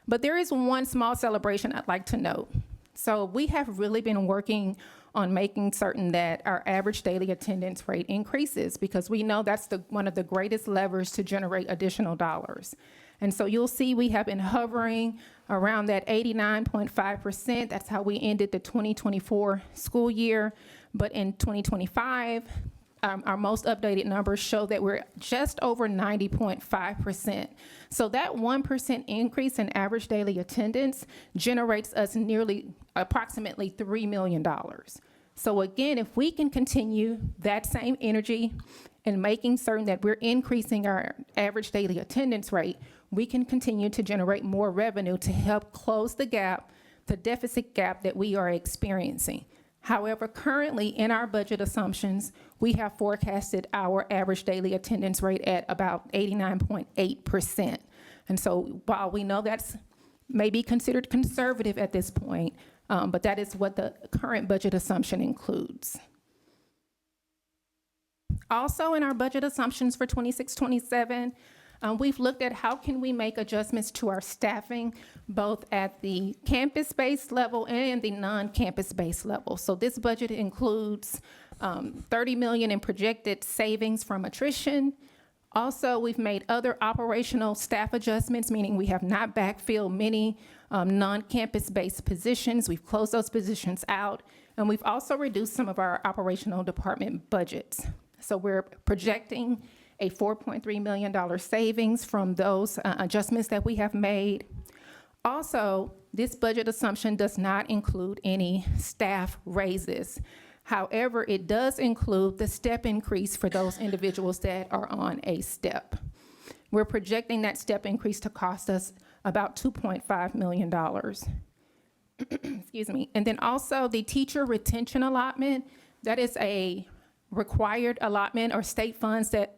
But there is one small celebration I'd like to note. So we have really been working on making certain that our average daily attendance rate increases, because we know that's one of the greatest levers to generate additional dollars. And so you'll see we have been hovering around that 89.5%. That's how we ended the 2024 school year. But in 2025, our most updated numbers show that we're just over 90.5%. So that 1% increase in average daily attendance generates us approximately $3 million. So again, if we can continue that same energy in making certain that we're increasing our average daily attendance rate, we can continue to generate more revenue to help close the gap, the deficit gap that we are experiencing. However, currently in our budget assumptions, we have forecasted our average daily attendance rate at about 89.8%. And so while we know that's maybe considered conservative at this point, but that is what the current budget assumption includes. Also in our budget assumptions for 26-27, we've looked at how can we make adjustments to our staffing, both at the campus-based level and the non-campus-based level. So this budget includes $30 million in projected savings from attrition. Also, we've made other operational staff adjustments, meaning we have not backfilled many non-campus-based positions. We've closed those positions out, and we've also reduced some of our operational department budgets. So we're projecting a $4.3 million savings from those adjustments that we have made. Also, this budget assumption does not include any staff raises. However, it does include the step increase for those individuals that are on a step. We're projecting that step increase to cost us about $2.5 million. Excuse me. And then also the teacher retention allotment, that is a required allotment or state funds that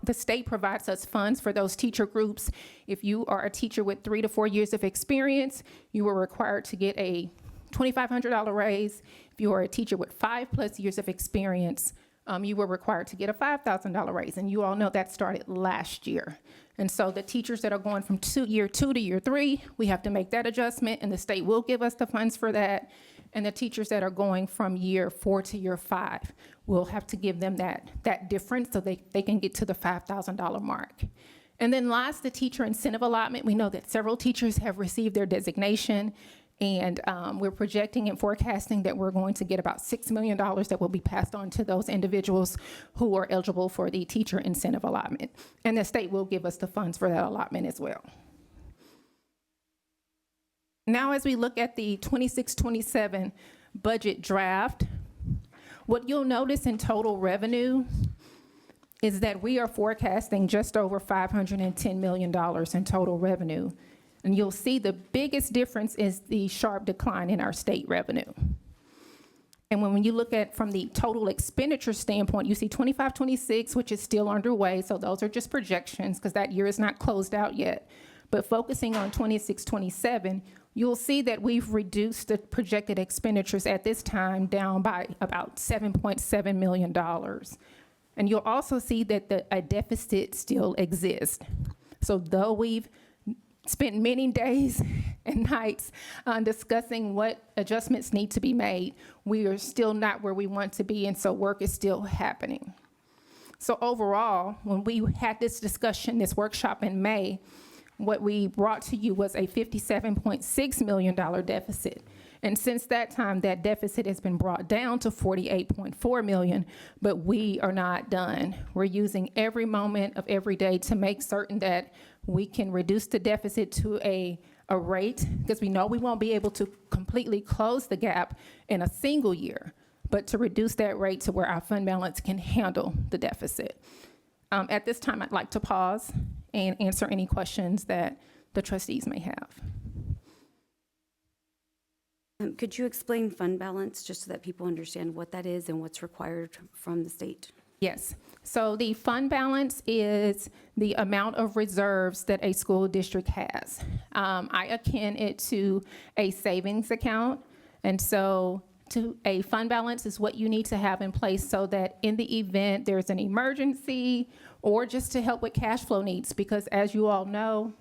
the state provides us funds for those teacher groups. If you are a teacher with 3 to 4 years of experience, you are required to get a $2,500 raise. If you are a teacher with 5+ years of experience, you were required to get a $5,000 raise. And you all know that started last year. And so the teachers that are going from year 2 to year 3, we have to make that adjustment, and the state will give us the funds for that. And the teachers that are going from year 4 to year 5, we'll have to give them that difference so they can get to the $5,000 mark. And then last, the teacher incentive allotment. We know that several teachers have received their designation, and we're projecting and forecasting that we're going to get about $6 million that will be passed on to those individuals who are eligible for the teacher incentive allotment. And the state will give us the funds for that allotment as well. Now, as we look at the 26-27 budget draft, what you'll notice in total revenue is that we are forecasting just over $510 million in total revenue. And you'll see the biggest difference is the sharp decline in our state revenue. And when you look at from the total expenditure standpoint, you see 25-26, which is still underway. So those are just projections because that year is not closed out yet. But focusing on 26-27, you'll see that we've reduced the projected expenditures at this time down by about $7.7 million. And you'll also see that a deficit still exists. So though we've spent many days and nights discussing what adjustments need to be made, we are still not where we want to be, and so work is still happening. So overall, when we had this discussion, this workshop in May, what we brought to you was a $57.6 million deficit. And since that time, that deficit has been brought down to $48.4 million, but we are not done. We're using every moment of every day to make certain that we can reduce the deficit to a rate, because we know we won't be able to completely close the gap in a single year, but to reduce that rate to where our fund balance can handle the deficit. At this time, I'd like to pause and answer any questions that the trustees may have.
Could you explain fund balance just so that people understand what that is and what's required from the state?
Yes. So the fund balance is the amount of reserves that a school district has. I akin it to a savings account. And so a fund balance is what you need to have in place so that in the event there's an emergency or just to help with cash flow needs, because as you all know,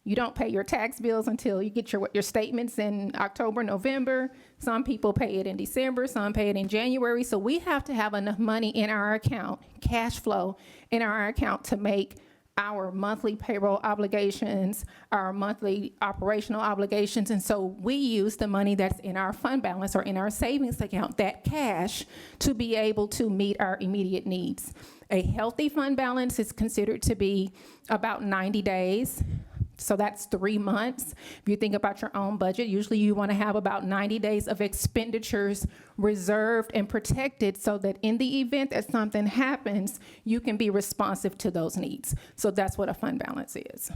you don't pay your tax bills until you get your statements in October, November. Some people pay it in December, some pay it in January. So we have to have enough money in our account, cash flow in our account, to make our monthly payroll obligations, our monthly operational obligations. And so we use the money that's in our fund balance or in our savings account, that cash, to be able to meet our immediate needs. A healthy fund balance is considered to be about 90 days. So that's 3 months. If you think about your own budget, usually you want to have about 90 days of expenditures reserved and protected so that in the event that something happens, you can be responsive to those needs. So that's what a fund balance is.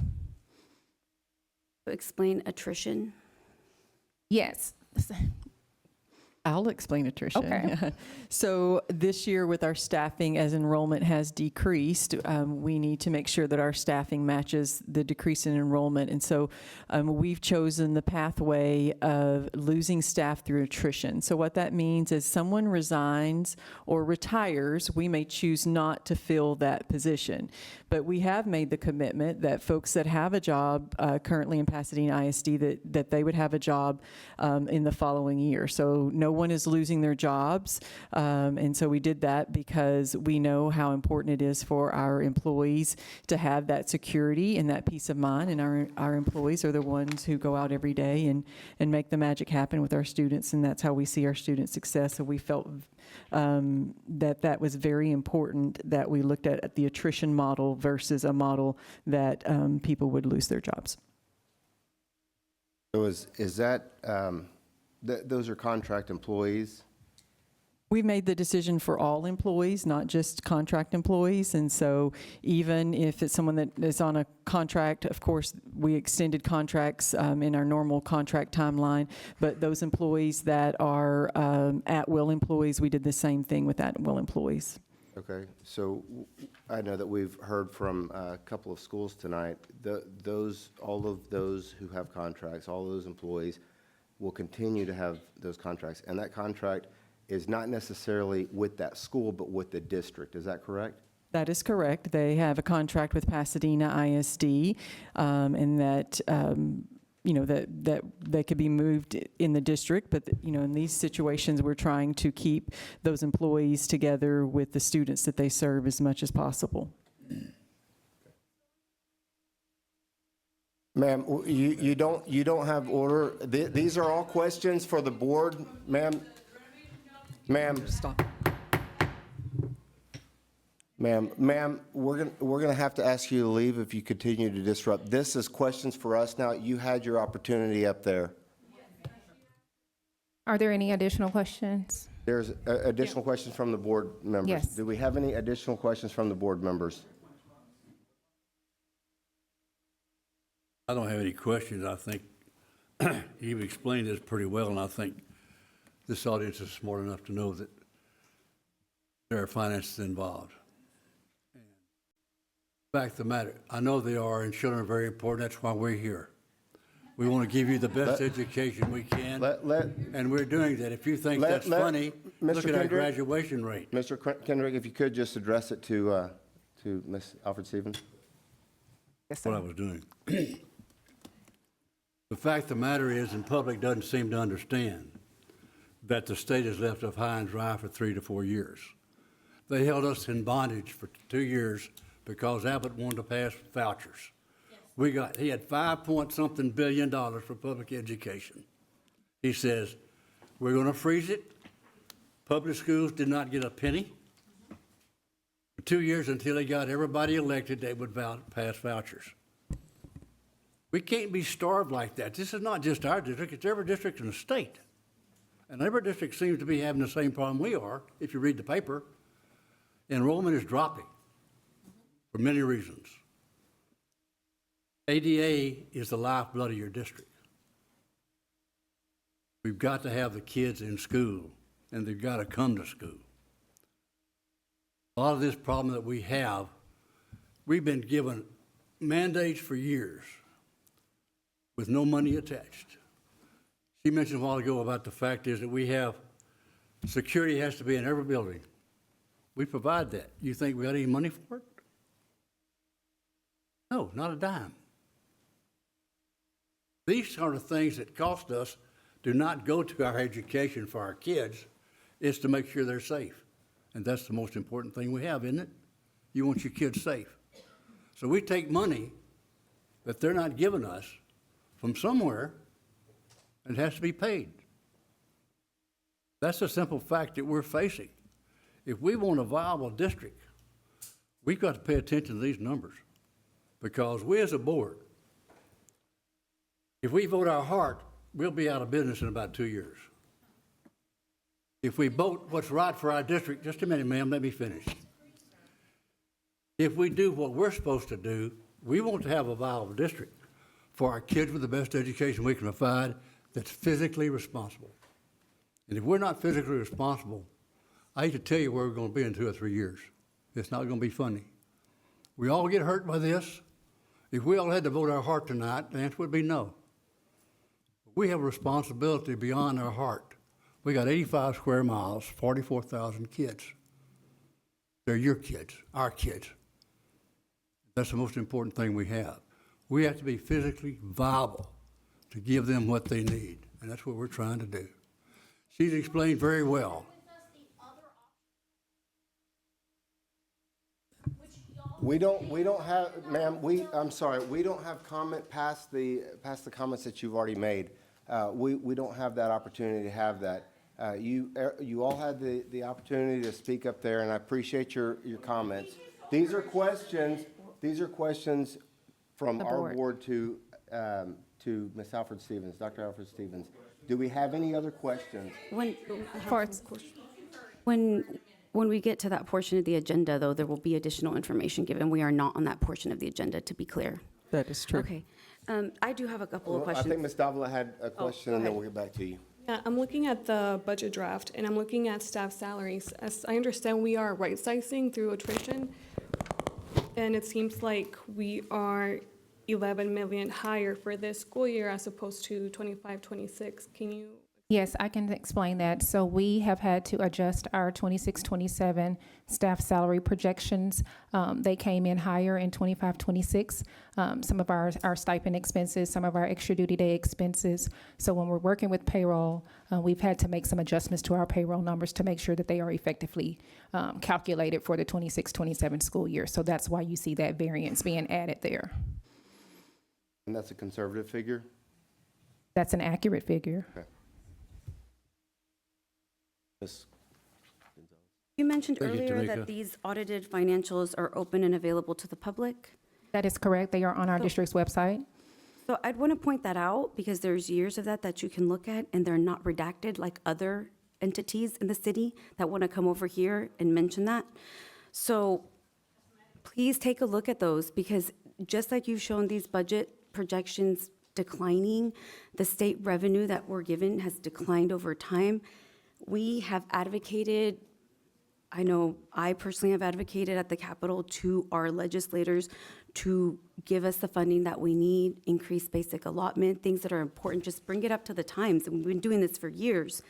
Explain attrition.
Yes.
I'll explain attrition.
Okay.
So this year with our staffing, as enrollment has decreased, we need to make sure that our staffing matches the decrease in enrollment. And so we've chosen the pathway of losing staff through attrition. So what that means is someone resigns or retires, we may choose not to fill that position. But we have made the commitment that folks that have a job currently in Pasadena ISD, that they would have a job in the following year. So no one is losing their jobs. And so we did that because we know how important it is for our employees to have that security and that peace of mind. And our employees are the ones who go out every day and make the magic happen with our students. And that's how we see our student success. So we felt that was very important, that we looked at the attrition model versus a model that people would lose their jobs.
So is that, those are contract employees?
We've made the decision for all employees, not just contract employees. And so even if it's someone that is on a contract, of course, we extended contracts in our normal contract timeline. But those employees that are at-will employees, we did the same thing with at-will employees.
Okay, so I know that we've heard from a couple of schools tonight. All of those who have contracts, all those employees, will continue to have those contracts. And that contract is not necessarily with that school, but with the district. Is that correct?
That is correct. They have a contract with Pasadena ISD, and that, that they could be moved in the district, but, in these situations, we're trying to keep those employees together with the students that they serve as much as possible.
Ma'am, you don't have order. These are all questions for the board, ma'am. Ma'am.
Stop.
Ma'am, we're gonna have to ask you to leave if you continue to disrupt. This is questions for us now. You had your opportunity up there.
Are there any additional questions?
There's additional questions from the board members.
Yes.
Do we have any additional questions from the board members?
I don't have any questions. I think you've explained this pretty well, and I think this audience is smart enough to know that there are finances involved. Fact of the matter, I know they are, and children are very important. That's why we're here. We want to give you the best education we can, and we're doing that. If you think that's funny, look at our graduation rate.
Mr. Kendrick, if you could just address it to Ms. Alfred Stevens.
That's what I was doing. The fact of the matter is, and public doesn't seem to understand, that the state has left us high and dry for 3 to 4 years. They held us in bondage for 2 years because Abbott wanted to pass vouchers. He had $5-point-something billion for public education. He says, we're going to freeze it. Public schools did not get a penny for 2 years until they got everybody elected that would pass vouchers. We can't be starved like that. This is not just our district, it's every district in the state. And every district seems to be having the same problem we are, if you read the paper. Enrollment is dropping for many reasons. ADA is the lifeblood of your district. We've got to have the kids in school, and they've got to come to school. A lot of this problem that we have, we've been given mandates for years with no money attached. She mentioned a while ago about the fact is that we have, security has to be in every building. We provide that. You think we got any money for it? No, not a dime. These are the things that cost us do not go to our education for our kids. It's to make sure they're safe. And that's the most important thing we have, isn't it? You want your kids safe. So we take money that they're not giving us from somewhere, and it has to be paid. That's a simple fact that we're facing. If we want a viable district, we've got to pay attention to these numbers, because we as a board, if we vote our heart, we'll be out of business in about 2 years. If we vote what's right for our district, just a minute, ma'am, let me finish. If we do what we're supposed to do, we want to have a viable district for our kids with the best education we can provide that's physically responsible. And if we're not physically responsible, I hate to tell you where we're going to be in 2 or 3 years. It's not going to be funny. We all get hurt by this. If we all had to vote our heart tonight, the answer would be no. We have a responsibility beyond our heart. We got 85 square miles, 44,000 kids. They're your kids, our kids. That's the most important thing we have. We have to be physically viable to give them what they need, and that's what we're trying to do. She's explained very well.
We don't have, ma'am, I'm sorry, we don't have comment past the comments that you've already made. We don't have that opportunity to have that. You all had the opportunity to speak up there, and I appreciate your comments. These are questions from our board to Ms. Alfred Stevens, Dr. Alfred Stevens. Do we have any other questions?
When we get to that portion of the agenda, though, there will be additional information given. We are not on that portion of the agenda, to be clear.
That is true.
Okay. I do have a couple of
I
questions.
think Ms. Davila had a question, and then we'll get back to you.
Yeah, I'm looking at the budget draft, and I'm looking at staff salaries. As I understand, we are right-sizing through attrition, and it seems like we are 11 million higher for this school year as opposed to 25, 26. Can you?
Yes, I can explain that. So we have had to adjust our 26, 27 staff salary projections. They came in higher in 25, 26. Some of our stipend expenses, some of our extra duty day expenses. So when we're working with payroll, we've had to make some adjustments to our payroll numbers to make sure that they are effectively calculated for the 26, 27 school year. So that's why you see that variance being added there.
And that's a conservative figure?
That's an accurate figure.
Okay. Ms.
You mentioned
Thank you,
earlier
Tamika.
that these audited financials are open and available to the public.
That is correct. They are on our district's website.
So I'd want to point that out because there's years of that you can look at and they're not redacted like other entities in the city that want to come over here and mention that. So please take a look at those because just like you've shown these budget projections declining, the state revenue that we're given has declined over time. We have advocated, I know I personally have advocated at the Capitol to our legislators to give us the funding that we need, increase basic allotment, things that are important, just bring it up to the times. And we've been doing this for years.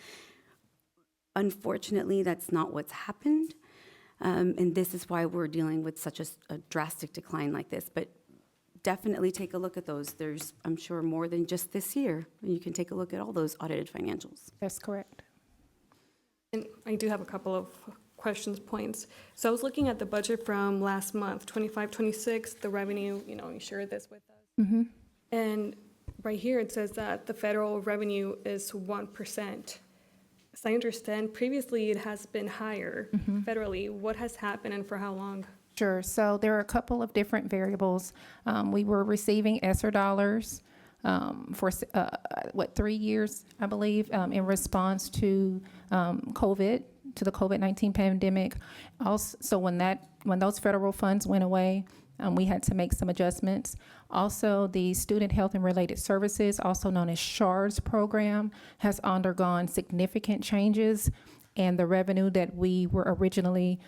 Unfortunately, that's not what's happened. And this is why we're dealing with such a drastic decline like this. But definitely take a look at those. There's, I'm sure, more than just this year. You can take a look at all those audited financials.
That's correct.
And I do have a couple of questions, points. So I was looking at the budget from last month, 25, 26, the revenue, you shared this with us.
Mm-hmm.
And right here, it says that the federal revenue is 1%. As I understand, previously it has been higher federally. What has happened and for how long?
Sure. So there are a couple of different variables. We were receiving ESSER dollars for 3 years, I believe, in response to COVID, to the COVID-19 pandemic. Also, so when those federal funds went away, we had to make some adjustments. Also, the Student Health and Related Services, also known as SHARS program, has undergone significant changes, and the revenue that we were originally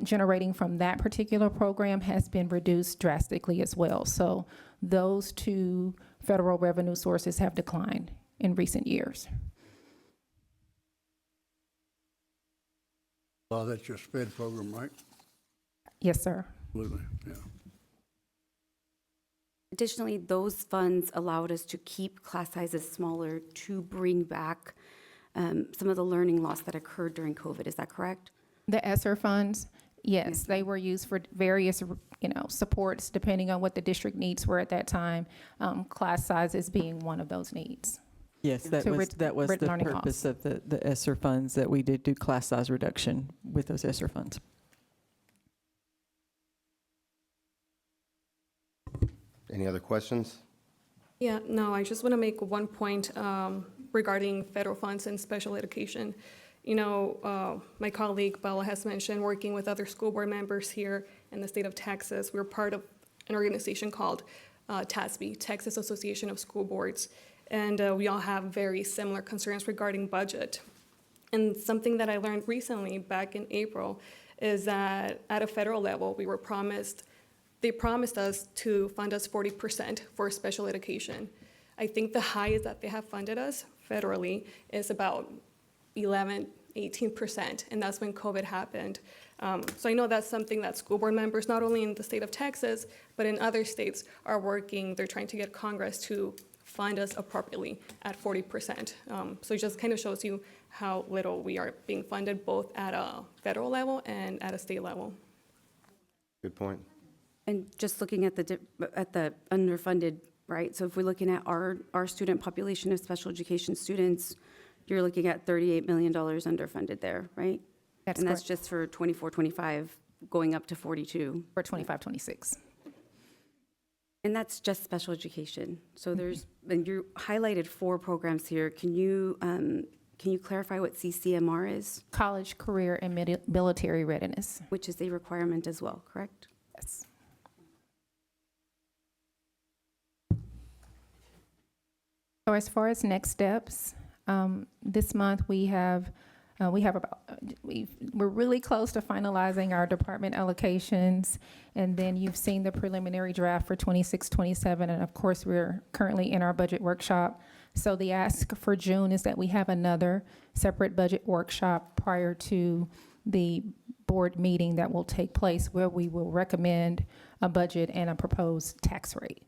generating from that particular program has been reduced drastically as well. So those two federal revenue sources have declined in recent years.
Well, that's your SPED program, right?
Yes, sir.
Absolutely, yeah.
Additionally, those funds allowed us to keep class sizes smaller to bring back some of the learning loss that occurred during COVID. Is that correct?
The ESSER funds, yes, they were used for various, supports depending on what the district needs were at that time. Class sizes being one of those needs.
Yes, that was the purpose of the ESSER funds, that we did do class size reduction with those ESSER funds.
Any other questions?
Yeah, no, I just want to make one point regarding federal funds and special education. My colleague Bella has mentioned working with other school board members here in the state of Texas. We're part of an organization called TASB, Texas Association of School Boards, and we all have very similar concerns regarding budget. And something that I learned recently back in April is that at a federal level, they promised us to fund us 40% for special education. I think the highest that they have funded us federally is about 11, 18%, and that's when COVID happened. So I know that's something that school board members, not only in the state of Texas, but in other states are working. They're trying to get Congress to fund us appropriately at 40%. So it just kind of shows you how little we are being funded both at a federal level and at a state level.
Good point.
And just looking at the underfunded, right? So if we're looking at our student population of special education students, you're looking at $38 million underfunded there, right?
That's
and that's
correct.
just for 24, 25, going up to 42.
For 25, 26.
And that's just special education. So and you highlighted 4 programs here. Can you clarify what CCMR is?
College, career, and military readiness.
Which is a requirement as well, correct?
Yes. So as far as next steps, this month we have We're really close to finalizing our department allocations, and then you've seen the preliminary draft for 26, 27, and of course, we're currently in our budget workshop. So the ask for June is that we have another separate budget workshop prior to the board meeting that will take place, where we will recommend a budget and a proposed tax rate.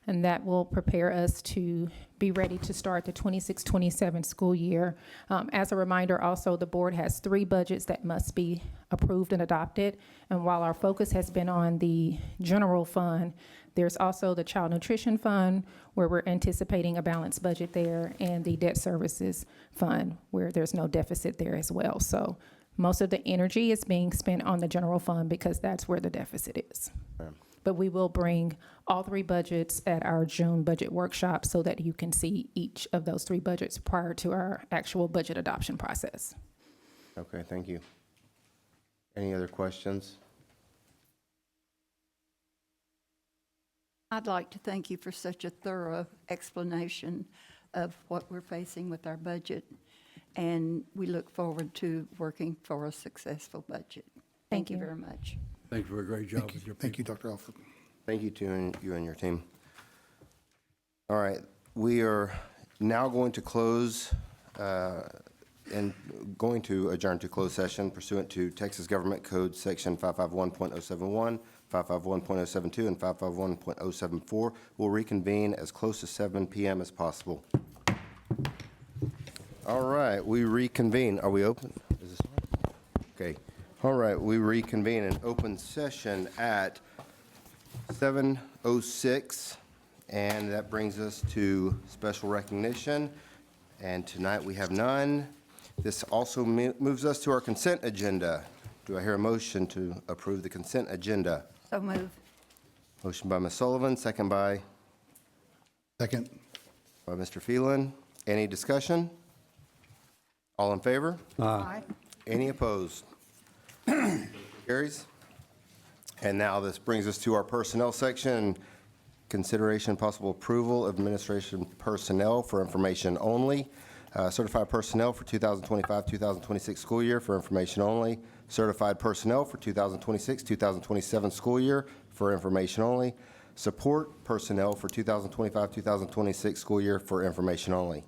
And that will prepare us to be ready to start the 26, 27 school year. As a reminder, also, the board has 3 budgets that must be approved and adopted. And while our focus has been on the general fund, there's also the child nutrition fund, where we're anticipating a balanced budget there, and the debt services fund, where there's no deficit there as well. So most of the energy is being spent on the general fund because that's where the deficit is. But we will bring all 3 budgets at our June budget workshop so that you can see each of those 3 budgets prior to our actual budget adoption process.
Okay, thank you. Any other questions?
I'd like to thank you for such a thorough explanation of what we're facing with our budget, and we look forward to working for a successful budget. Thank you very much.
Thank you for a great job with your people.
Thank you, Dr. Alford.
Thank you to you and your team. All right, we are now going to close and going to adjourn to closed session pursuant to Texas Government Code Section 551.071, 551.072, and 551.074. We'll reconvene as close to 7 p.m. as possible. All right, we reconvene. Are we open? Is this on? Okay. All right, we reconvene in open session at 7:06, and that brings us to special recognition, and tonight we have none. This also moves us to our consent agenda. Do I hear a motion to approve the consent agenda?
So move.
Motion by Ms. Sullivan, second by?
Second.
By Mr. Phelan. Any discussion? All in favor?
Aye.
Any opposed? Carries. And now this brings us to our personnel section. Consideration and possible approval of administration personnel for information only. Certified personnel for 2025-2026 school year for information only. Certified personnel for 2026-2027 school year for information only. Support personnel for 2025-2026 school year for information only.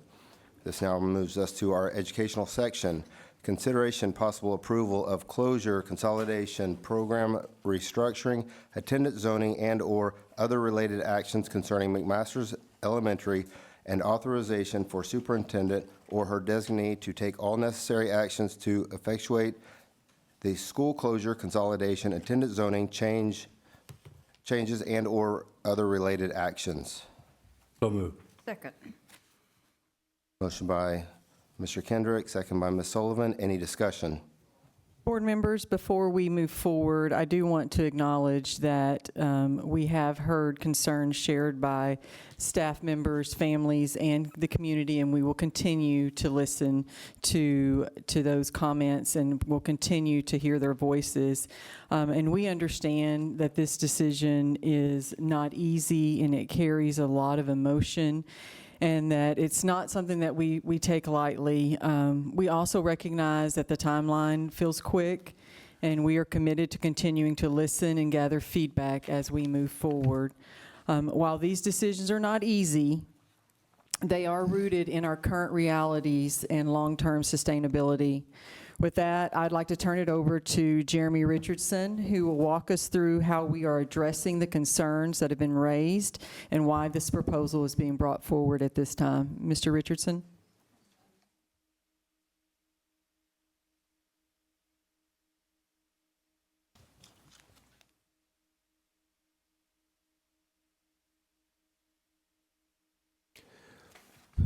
This now moves us to our educational section. Consideration possible approval of closure, consolidation, program restructuring, attendance zoning, and/or other related actions concerning McMaster's Elementary, and authorization for superintendent or her designee to take all necessary actions to effectuate the school closure, consolidation, attendance zoning, changes, and/or other related actions.
So moved.
Second.
Motion by Mr. Kendrick, second by Ms. Sullivan. Any discussion?
Board members, before we move forward, I do want to acknowledge that we have heard concerns shared by staff members, families, and the community, and we will continue to listen to those comments, and we'll continue to hear their voices. And we understand that this decision is not easy, and it carries a lot of emotion, and that it's not something that we take lightly. We also recognize that the timeline feels quick, and we are committed to continuing to listen and gather feedback as we move forward. While these decisions are not easy, they are rooted in our current realities and long-term sustainability. With that, I'd like to turn it over to Jeremy Richardson, who will walk us through how we are addressing the concerns that have been raised and why this proposal is being brought forward at this time. Mr. Richardson?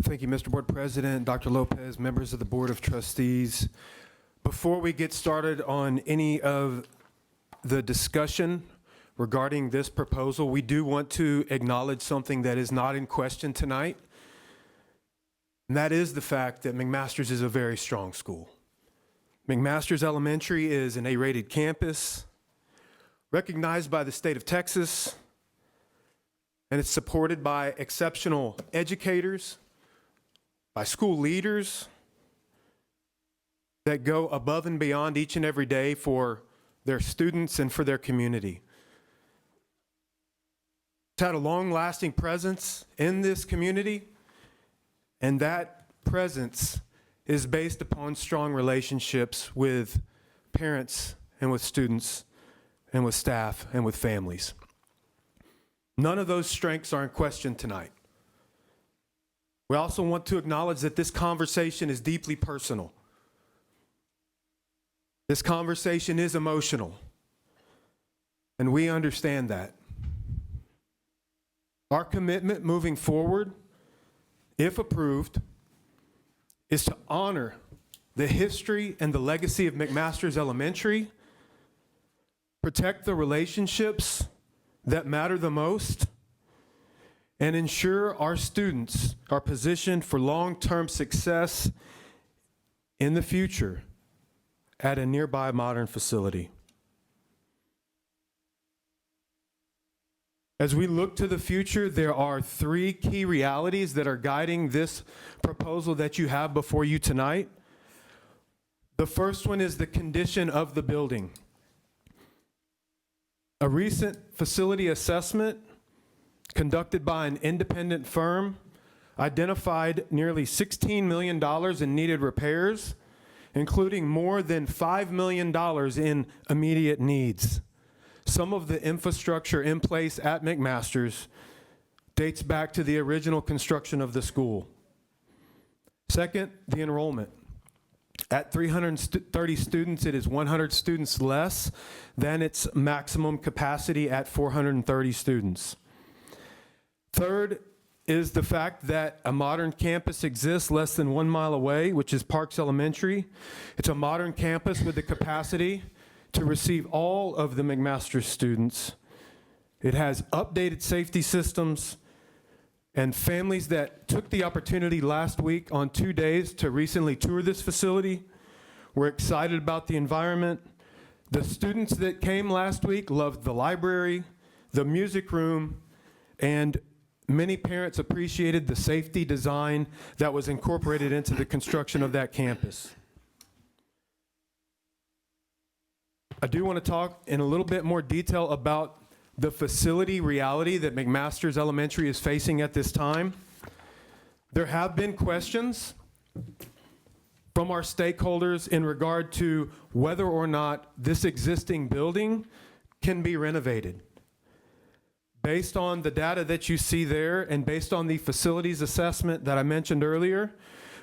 Thank you, Mr. Board President, Dr. Lopez, members of the Board of Trustees. Before we get started on any of the discussion regarding this proposal, we do want to acknowledge something that is not in question tonight, and that is the fact that McMaster's is a very strong school. McMaster's Elementary is an A-rated campus, recognized by the state of Texas, and it's supported by exceptional educators, by school leaders, that go above and beyond each and every day for their students and for their community. It's had a long-lasting presence in this community, and that presence is based upon strong relationships with parents and with students and with staff and with families. None of those strengths are in question tonight. We also want to acknowledge that this conversation is deeply personal. This conversation is emotional, and we understand that. Our commitment moving forward, if approved, is to honor the history and the legacy of McMaster's Elementary, protect the relationships that matter the most, and ensure our students are positioned for long-term success in the future at a nearby modern facility. As we look to the future, there are three key realities that are guiding this proposal that you have before you tonight. The first one is the condition of the building. A recent facility assessment conducted by an independent firm identified nearly $16 million in needed repairs, including more than $5 million in immediate needs. Some of the infrastructure in place at McMaster's dates back to the original construction of the school. Second, the enrollment. At 330 students, it is 100 students less than its maximum capacity at 430 students. Third is the fact that a modern campus exists less than 1 mile away, which is Parks Elementary. It's a modern campus with the capacity to receive all of the McMaster students. It has updated safety systems, and families that took the opportunity last week on 2 days to recently tour this facility were excited about the environment. The students that came last week loved the library, the music room, and many parents appreciated the safety design that was incorporated into the construction of that campus. I do want to talk in a little bit more detail about the facility reality that McMaster's Elementary is facing at this time. There have been questions from our stakeholders in regard to whether or not this existing building can be renovated. Based on the data that you see there and based on the facilities assessment that I mentioned earlier,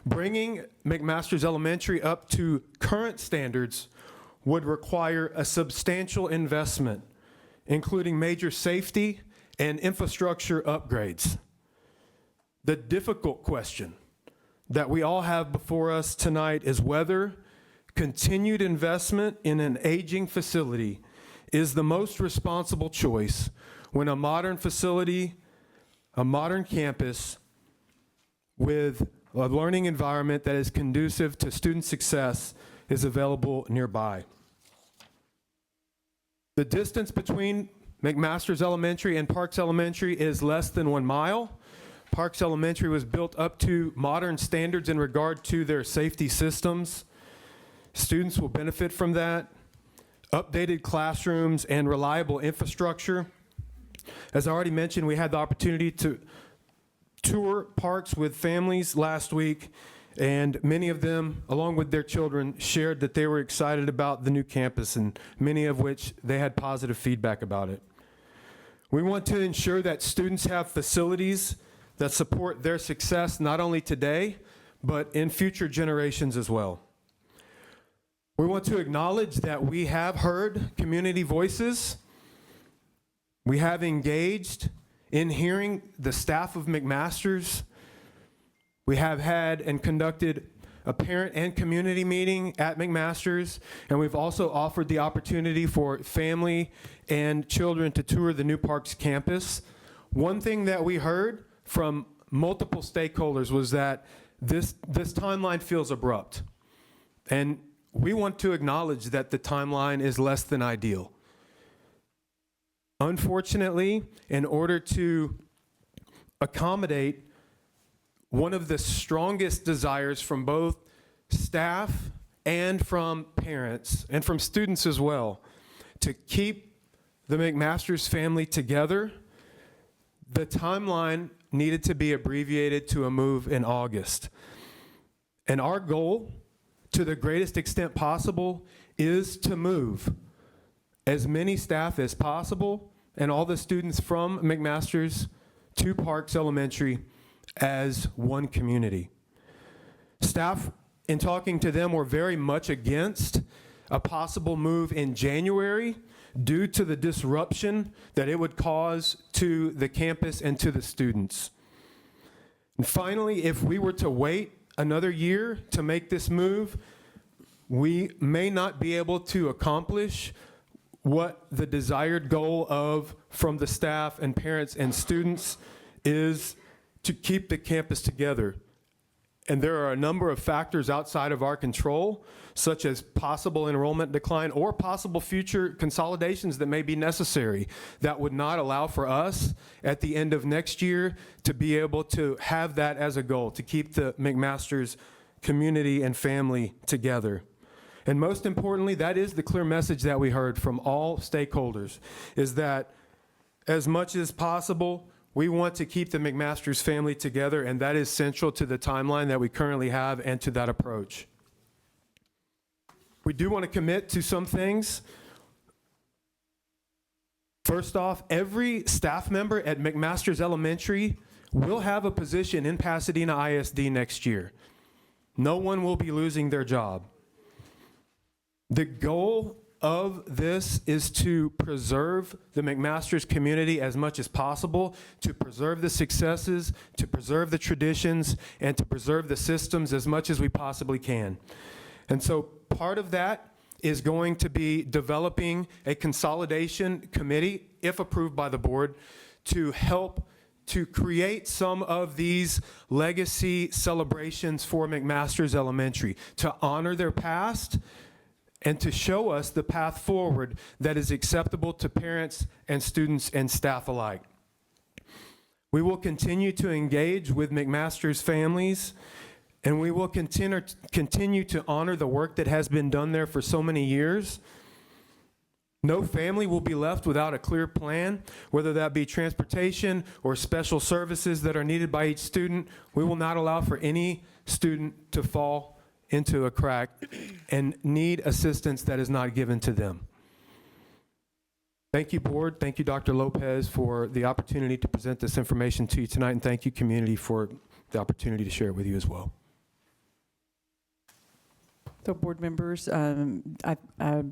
bringing McMaster's Elementary up to current standards would require a substantial investment, including major safety and infrastructure upgrades. The difficult question that we all have before us tonight is whether continued investment in an aging facility is the most responsible choice when a modern facility, a modern campus with a learning environment that is conducive to student success is available nearby. The distance between McMaster's Elementary and Parks Elementary is less than 1 mile. Parks Elementary was built up to modern standards in regard to their safety systems. Students will benefit from that. Updated classrooms and reliable infrastructure. As I already mentioned, we had the opportunity to tour parks with families last week, and many of them, along with their children, shared that they were excited about the new campus, and many of which they had positive feedback about it. We want to ensure that students have facilities that support their success not only today, but in future generations as well. We want to acknowledge that we have heard community voices. We have engaged in hearing the staff of McMaster's. We have had and conducted a parent and community meeting at McMaster's, and we've also offered the opportunity for family and children to tour the New Parks campus. One thing that we heard from multiple stakeholders was that this timeline feels abrupt, and we want to acknowledge that the timeline is less than ideal. Unfortunately, in order to accommodate one of the strongest desires from both staff and from parents and from students as well to keep the McMaster's family together, the timeline needed to be abbreviated to a move in August. And our goal, to the greatest extent possible, is to move as many staff as possible and all the students from McMaster's to Parks Elementary as one community. Staff, in talking to them, were very much against a possible move in January due to the disruption that it would cause to the campus and to the students. And finally, if we were to wait another year to make this move, we may not be able to accomplish what the desired goal from the staff and parents and students is to keep the campus together. And there are a number of factors outside of our control, such as possible enrollment decline or possible future consolidations that may be necessary that would not allow for us at the end of next year to be able to have that as a goal, to keep the McMaster's community and family together. And most importantly, that is the clear message that we heard from all stakeholders, is that as much as possible, we want to keep the McMaster's family together, and that is central to the timeline that we currently have and to that approach. We do want to commit to some things. First off, every staff member at McMaster's Elementary will have a position in Pasadena ISD next year. No one will be losing their job. The goal of this is to preserve the McMaster's community as much as possible, to preserve the successes, to preserve the traditions, and to preserve the systems as much as we possibly can. And so part of that is going to be developing a consolidation committee, if approved by the board, to help to create some of these legacy celebrations for McMaster's Elementary, to honor their past, and to show us the path forward that is acceptable to parents and students and staff alike. We will continue to engage with McMaster's families, and we will continue to honor the work that has been done there for so many years. No family will be left without a clear plan, whether that be transportation or special services that are needed by each student. We will not allow for any student to fall into a crack and need assistance that is not given to them. Thank you, board. Thank you, Dr. Lopez, for the opportunity to present this information to you tonight, and thank you, community, for the opportunity to share it with you as well.
So, board members, I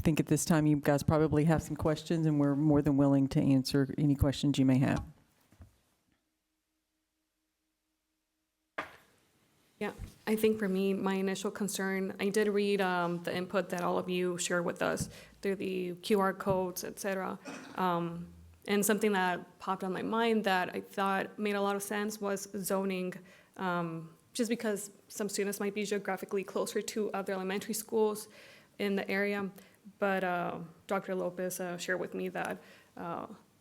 think at this time you guys probably have some questions, and we're more than willing to answer any questions you may have.
Yeah, I think for me, my initial concern, I did read the input that all of you shared with us through the QR codes, et cetera. And something that popped on my mind that I thought made a lot of sense was zoning, just because some students might be geographically closer to other elementary schools in the area. But Dr. Lopez shared with me that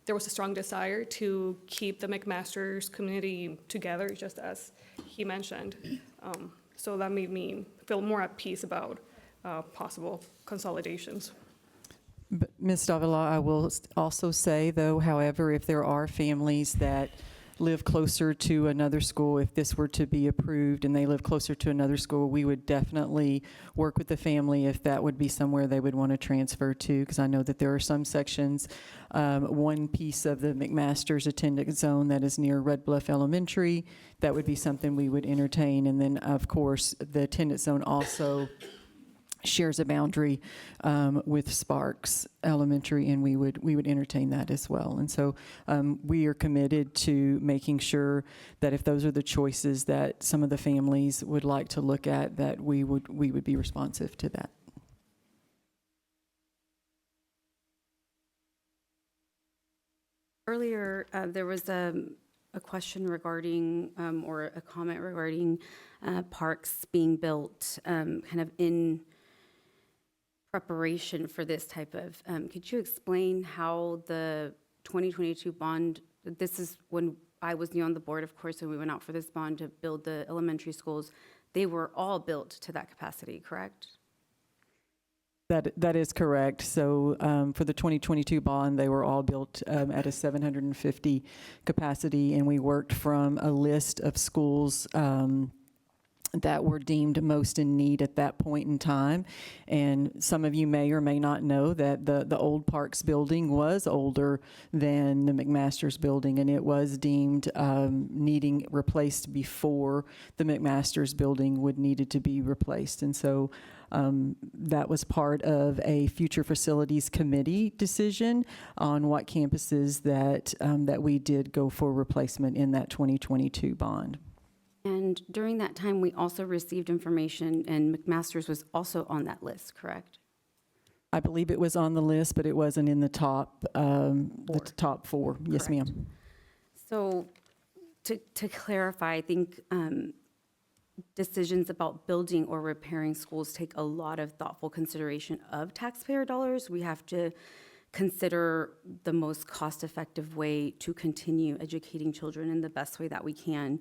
there was a strong desire to keep the McMaster's community together, just as he mentioned. So that made me feel more at peace about possible consolidations.
But Ms. Davila, I will also say, though, however, if there are families that live closer to another school, if this were to be approved and they live closer to another school, we would definitely work with the family if that would be somewhere they would want to transfer to, because I know that there are some sections, one piece of the McMaster's attendance zone that is near Red Bluff Elementary, that would be something we would entertain. And then, of course, the attendance zone also shares a boundary with Sparks Elementary, and we would entertain that as well. And so we are committed to making sure that if those are the choices that some of the families would like to look at, that we would be responsive to that.
Earlier, there was a question regarding, or a comment regarding parks being built kind of in preparation for this type of, could you explain how the 2022 bond, this is when I was new on the board, of course, and we went out for this bond to build the elementary schools, they were all built to that capacity, correct?
That is correct. So for the 2022 bond, they were all built at a 750 capacity, and we worked from a list of schools that were deemed most in need at that point in time. And some of you may or may not know that the old Parks building was older than the McMaster's building, and it was deemed needing replaced before the McMaster's building would needed to be replaced. And so that was part of a future facilities committee decision on what campuses that we did go for replacement in that 2022 bond.
And during that time, we also received information, and McMaster's was also on that list, correct?
I believe it was on the list, but it wasn't in the top four. Yes, ma'am.
So to clarify, I think decisions about building or repairing schools take a lot of thoughtful consideration of taxpayer dollars. We have to consider the most cost-effective way to continue educating children in the best way that we can.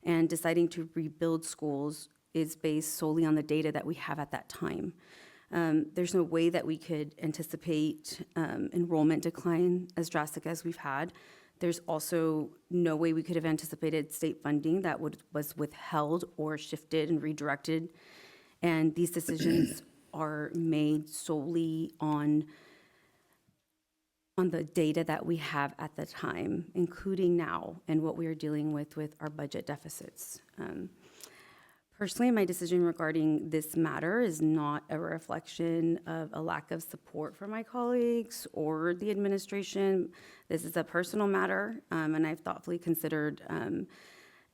And deciding to rebuild schools is based solely on the data that we have at that time. There's no way that we could anticipate enrollment decline as drastic as we've had. There's also no way we could have anticipated state funding that was withheld or shifted and redirected. And these decisions are made solely on the data that we have at the time, including now, and what we are dealing with our budget deficits. Personally, my decision regarding this matter is not a reflection of a lack of support from my colleagues or the administration. This is a personal matter, and I've thoughtfully considered,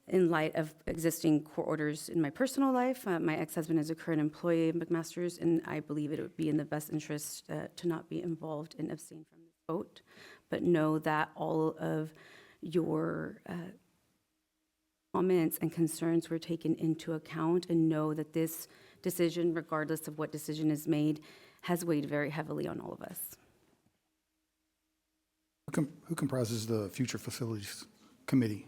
in light of existing court orders in my personal life. My ex-husband is a current employee of McMaster's, and I believe it would be in the best interest to not be involved and abstain from this vote. But know that all of your comments and concerns were taken into account, and know that this decision, regardless of what decision is made, has weighed very heavily on all of us.
Who comprises the Future Facilities Committee?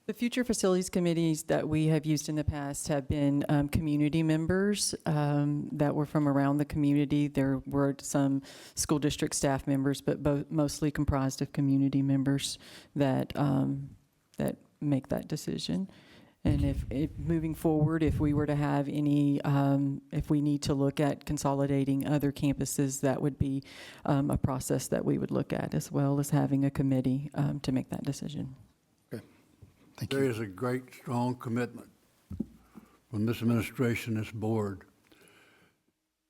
The future facilities committees that we have used in the past have been community members that were from around the community. There were some school district staff members, but mostly comprised of community members that make that decision. And if moving forward, if we were to have any, if we need to look at consolidating other campuses, that would be a process that we would look at, as well as having a committee to make that decision.
Thank you.
There is a great, strong commitment from this administration, this board,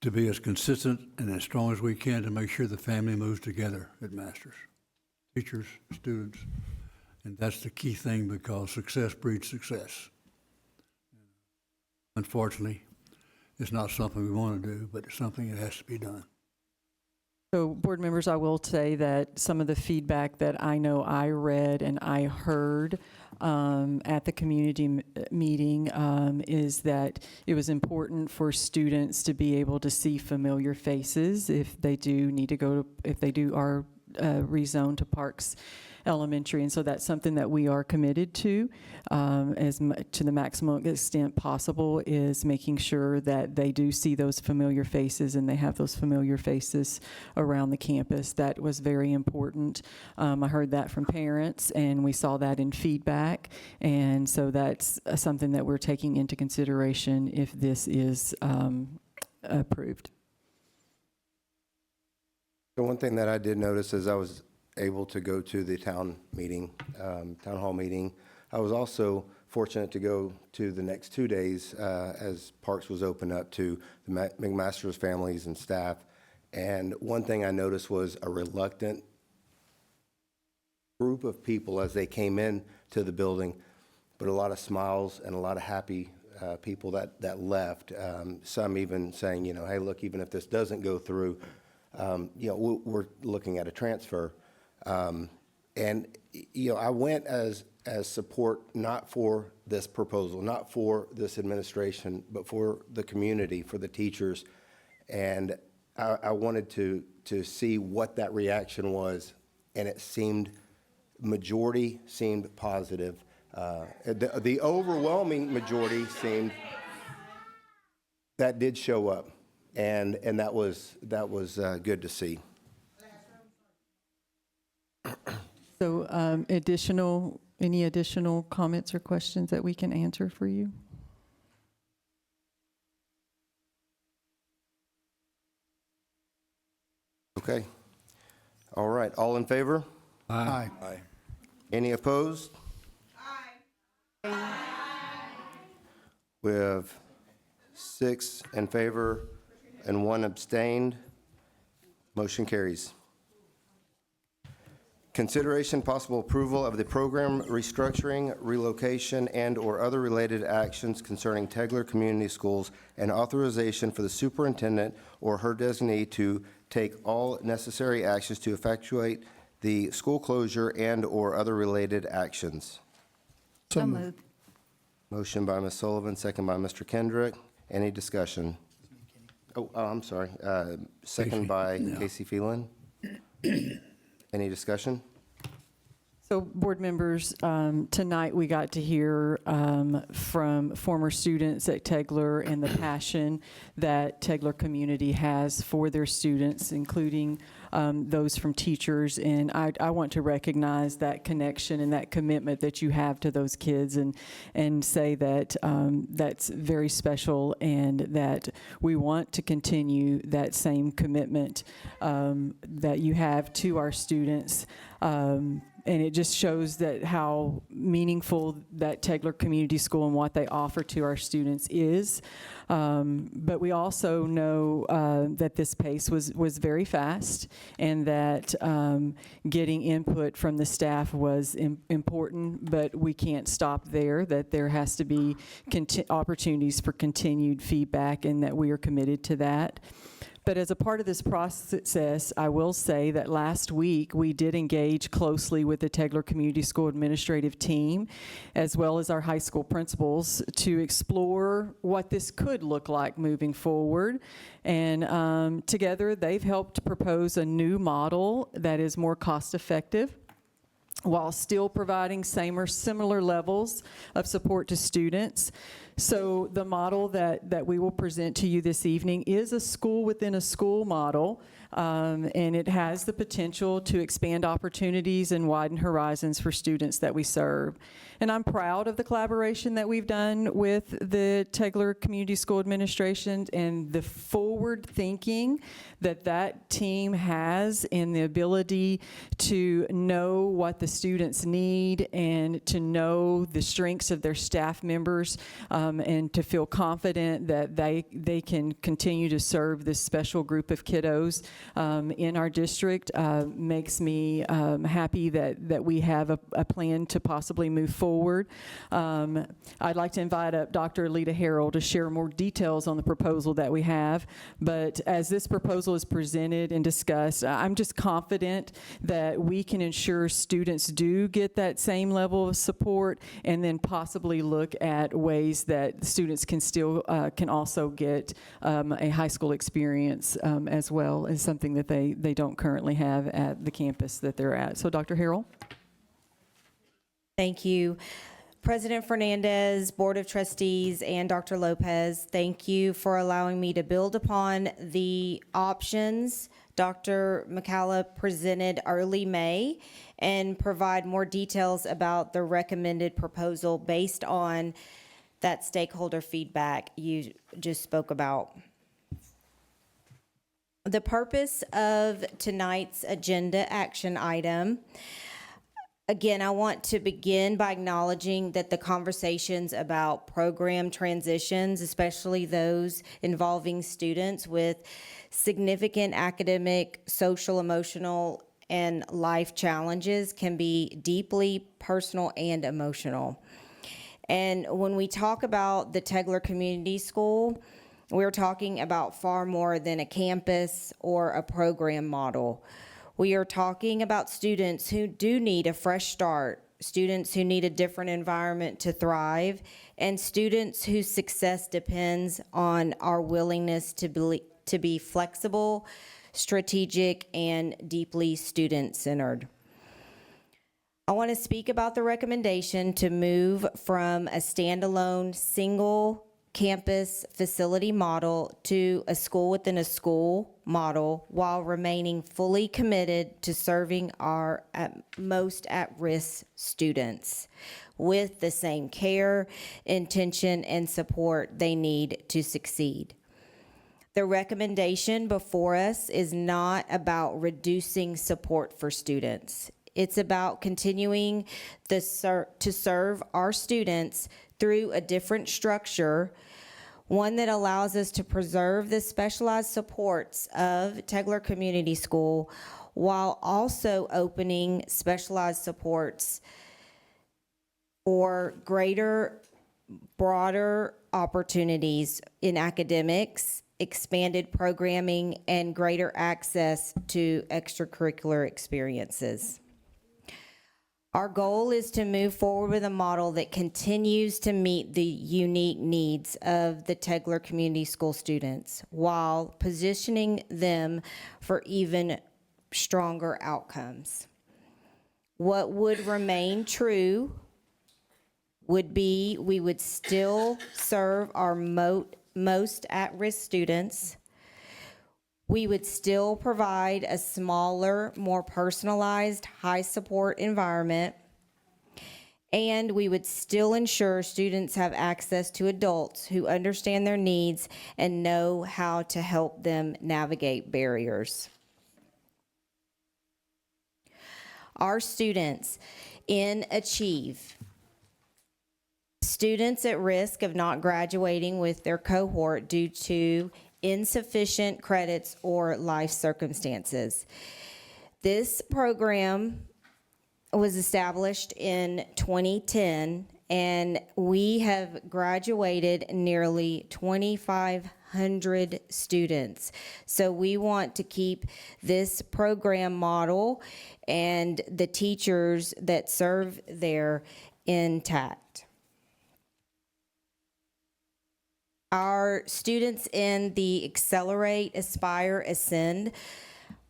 to be as consistent and as strong as we can to make sure the family moves together at Masters. Teachers, students, and that's the key thing, because success breeds success. Unfortunately, it's not something we want to do, but it's something that has to be done.
So, board members, I will say that some of the feedback that I know I read and I heard at the community meeting is that it was important for students to be able to see familiar faces if they do need to go to, if they are rezoned to Parks Elementary. And so that's something that we are committed to to the maximum extent possible, is making sure that they do see those familiar faces and they have those familiar faces around the campus. That was very important. I heard that from parents, and we saw that in feedback. And so that's something that we're taking into consideration if this is approved.
The one thing that I did notice is I was able to go to the town hall meeting. I was also fortunate to go to the next 2 days as Parks was open up to the McMaster's families and staff. And one thing I noticed was a reluctant group of people as they came in to the building, but a lot of smiles and a lot of happy people that left. Some even saying, you know, hey, look, even if this doesn't go through, you know, we're looking at a transfer. And, you know, I went as support, not for this proposal, not for this administration, but for the community, for the teachers. And I wanted to see what that reaction was, and it seemed, majority seemed positive. The overwhelming majority seemed, that did show up. And that was good to see.
So any additional comments or questions that we can answer for you?
Okay. All right. All in favor?
Aye.
Any opposed? We have 6 in favor and 1 abstained. Motion carries. Consideration possible approval of the program restructuring, relocation, and/or other related actions concerning Tegeler Community Schools and authorization for the superintendent or her designee to take all necessary actions to effectuate the school closure and/or other related actions.
So moved.
Motion by Ms. Sullivan, second by Mr. Kendrick. Any discussion? I'm sorry. Second by Casey Phelan. Any discussion?
So, board members, tonight we got to hear from former students at Tegeler and the passion that Tegeler community has for their students, including those from teachers. And I want to recognize that connection and that commitment that you have to those kids, and say that that's very special, and that we want to continue that same commitment that you have to our students. And it just shows that how meaningful that Tegeler Community School and what they offer to our students is. But we also know that this pace was very fast, and that getting input from the staff was important, but we can't stop there, that there has to be opportunities for continued feedback, and that we are committed to that. But as a part of this process, I will say that last week we did engage closely with the Tegeler Community School administrative team, as well as our high school principals, to explore what this could look like moving forward. And together they've helped propose a new model that is more cost-effective, while still providing same or similar levels of support to students. So the model that we will present to you this evening is a school within a school model, and it has the potential to expand opportunities and widen horizons for students that we serve. And I'm proud of the collaboration that we've done with the Tegeler Community School Administration, and the forward thinking that team has, in the ability to know what the students need, and to know the strengths of their staff members, and to feel confident that they can continue to serve this special group of kiddos in our district, makes me happy that we have a plan to possibly move forward. I'd like to invite up Dr. Alita Harrell to share more details on the proposal that we have. But as this proposal is presented and discussed, I'm just confident that we can ensure students do get that same level of support, and then possibly look at ways that students can still can also get a high school experience as well, as something that they don't currently have at the campus that they're at. So, Dr. Harrell.
Thank you. President Fernandez, Board of Trustees, and Dr. Lopez, thank you for allowing me to build upon the options Dr. McCalla presented early May, and provide more details about the recommended proposal based on that stakeholder feedback you just spoke about. The purpose of tonight's agenda action item, again, I want to begin by acknowledging that the conversations about program transitions, especially those involving students with significant academic, social, emotional, and life challenges, can be deeply personal and emotional. And when we talk about the Tegeler Community School, we're talking about far more than a campus or a program model. We are talking about students who do need a fresh start, students who need a different environment to thrive, and students whose success depends on our willingness to be flexible, strategic, and deeply student-centered. I want to speak about the recommendation to move from a standalone single campus facility model to a school within a school model while remaining fully committed to serving our most at-risk students with the same care, intention, and support they need to succeed. The recommendation before us is not about reducing support for students. It's about continuing to serve our students through a different structure, one that allows us to preserve the specialized supports of Tegler Community School while also opening specialized supports for greater, broader opportunities in academics, expanded programming, and greater access to extracurricular experiences. Our goal is to move forward with a model that continues to meet the unique needs of the Tegler Community School students while positioning them for even stronger outcomes. What would remain true would be we would still serve our most at-risk students. We would still provide a smaller, more personalized, high-support environment, and we would still ensure students have access to adults who understand their needs and know how to help them navigate barriers. Our students in Achieve, students at risk of not graduating with their cohort due to insufficient credits or life circumstances. This program was established in 2010, and we have graduated nearly 2,500 students. So we want to keep this program model and the teachers that serve there intact. Our students in the Accelerate, Aspire, Ascend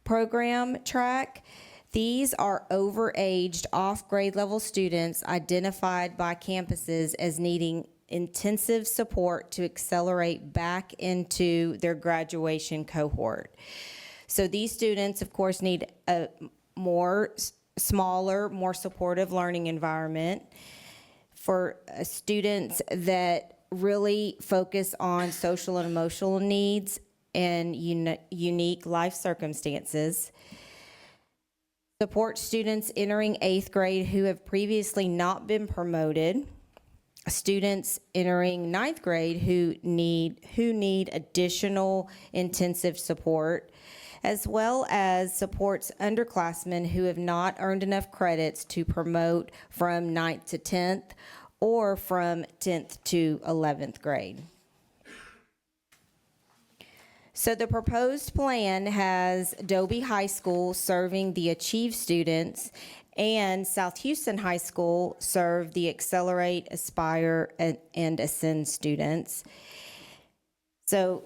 program track, these are overaged off-grade level students identified by campuses as needing intensive support to accelerate back into their graduation cohort. So these students, of course, need a smaller, more supportive learning environment. For students that really focus on social and emotional needs and unique life circumstances. Support students entering 8th grade who have previously not been promoted. Students entering 9th grade who need additional intensive support, as well as supports underclassmen who have not earned enough credits to promote from 9th to 10th or from 10th to 11th grade. So the proposed plan has Dobie High School serving the Achieve students and South Houston High School serve the Accelerate, Aspire, and Ascend students. So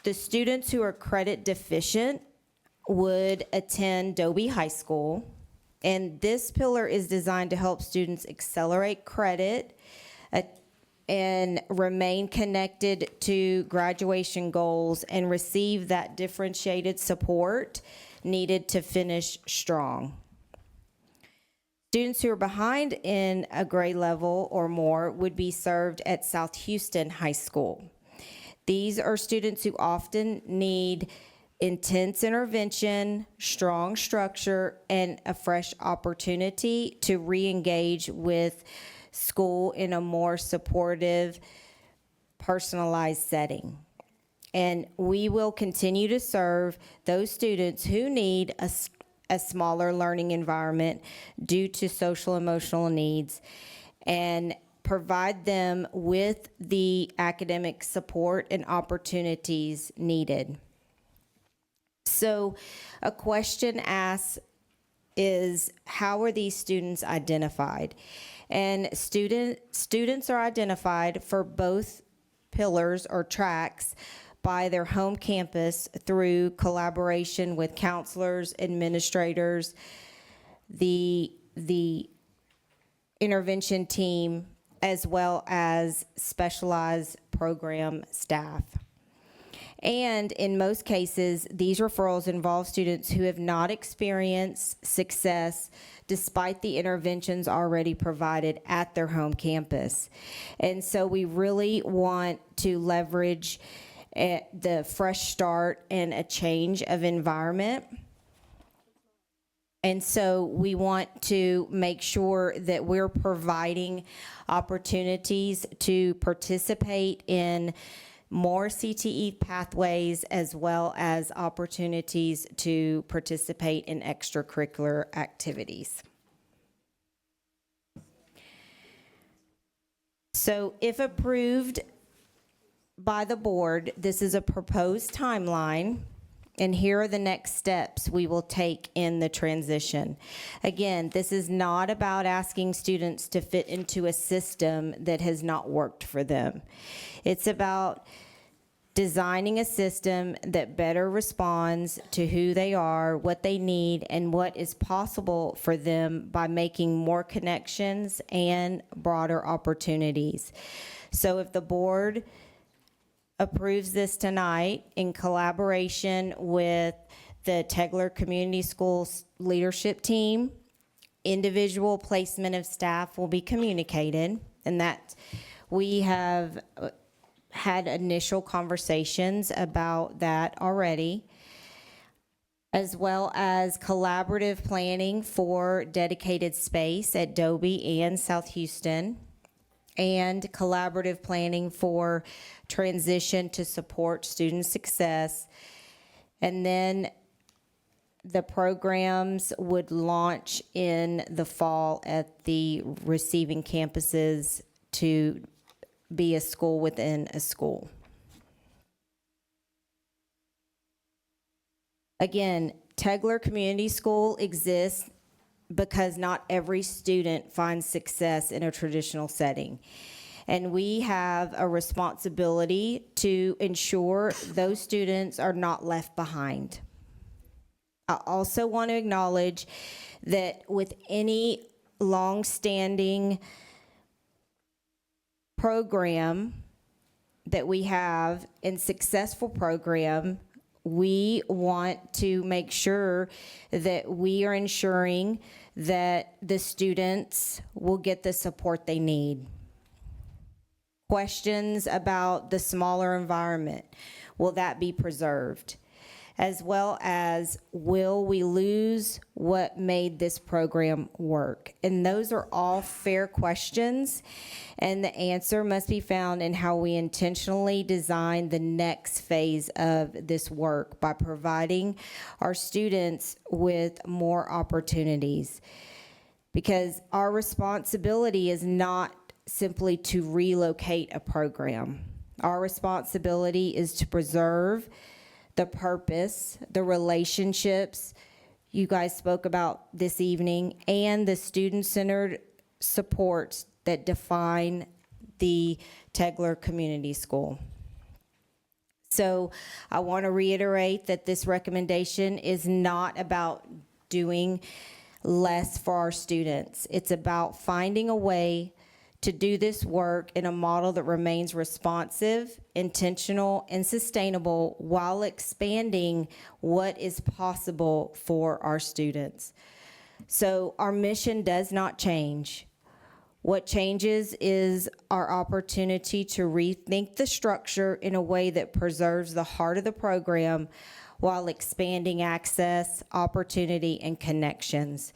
the students who are credit deficient would attend Dobie High School, and this pillar is designed to help students accelerate credit and remain connected to graduation goals and receive that differentiated support needed to finish strong. Students who are behind in a grade level or more would be served at South Houston High School. These are students who often need intense intervention, strong structure, and a fresh opportunity to re-engage with school in a more supportive, personalized setting. And we will continue to serve those students who need a smaller learning environment due to social emotional needs and provide them with the academic support and opportunities needed. So a question asked is, how are these students identified? And students are identified for both pillars or tracks by their home campus through collaboration with counselors, administrators, the intervention team, as well as specialized program staff. And in most cases, these referrals involve students who have not experienced success despite the interventions already provided at their home campus. And so we really want to leverage the fresh start and a change of environment. And so we want to make sure that we're providing opportunities to participate in more CTE pathways, as well as opportunities to participate in extracurricular activities. So if approved by the board, this is a proposed timeline, and here are the next steps we will take in the transition. Again, this is not about asking students to fit into a system that has not worked for them. It's about designing a system that better responds to who they are, what they need, and what is possible for them by making more connections and broader opportunities. So if the board approves this tonight in collaboration with the Tegeler Community Schools leadership team, individual placement of staff will be communicated, and that we have had initial conversations about that already, as well as collaborative planning for dedicated space at Dobie and South Houston, and collaborative planning for transition to support student success. And then the programs would launch in the fall at the receiving campuses to be a school within a school. Again, Tegeler Community School exists because not every student finds success in a traditional setting. And we have a responsibility to ensure those students are not left behind. I also want to acknowledge that with any long-standing program that we have and successful program, we want to make sure that we are ensuring that the students will get the support they need. Questions about the smaller environment, will that be preserved? As well as, will we lose what made this program work? And those are all fair questions, and the answer must be found in how we intentionally design the next phase of this work by providing our students with more opportunities. Because our responsibility is not simply to relocate a program. Our responsibility is to preserve the purpose, the relationships you guys spoke about this evening, and the student-centered supports that define the Tegeler Community School. So I want to reiterate that this recommendation is not about doing less for our students. It's about finding a way to do this work in a model that remains responsive, intentional, and sustainable while expanding what is possible for our students. So our mission does not change. What changes is our opportunity to rethink the structure in a way that preserves the heart of the program while expanding access, opportunity, and connections.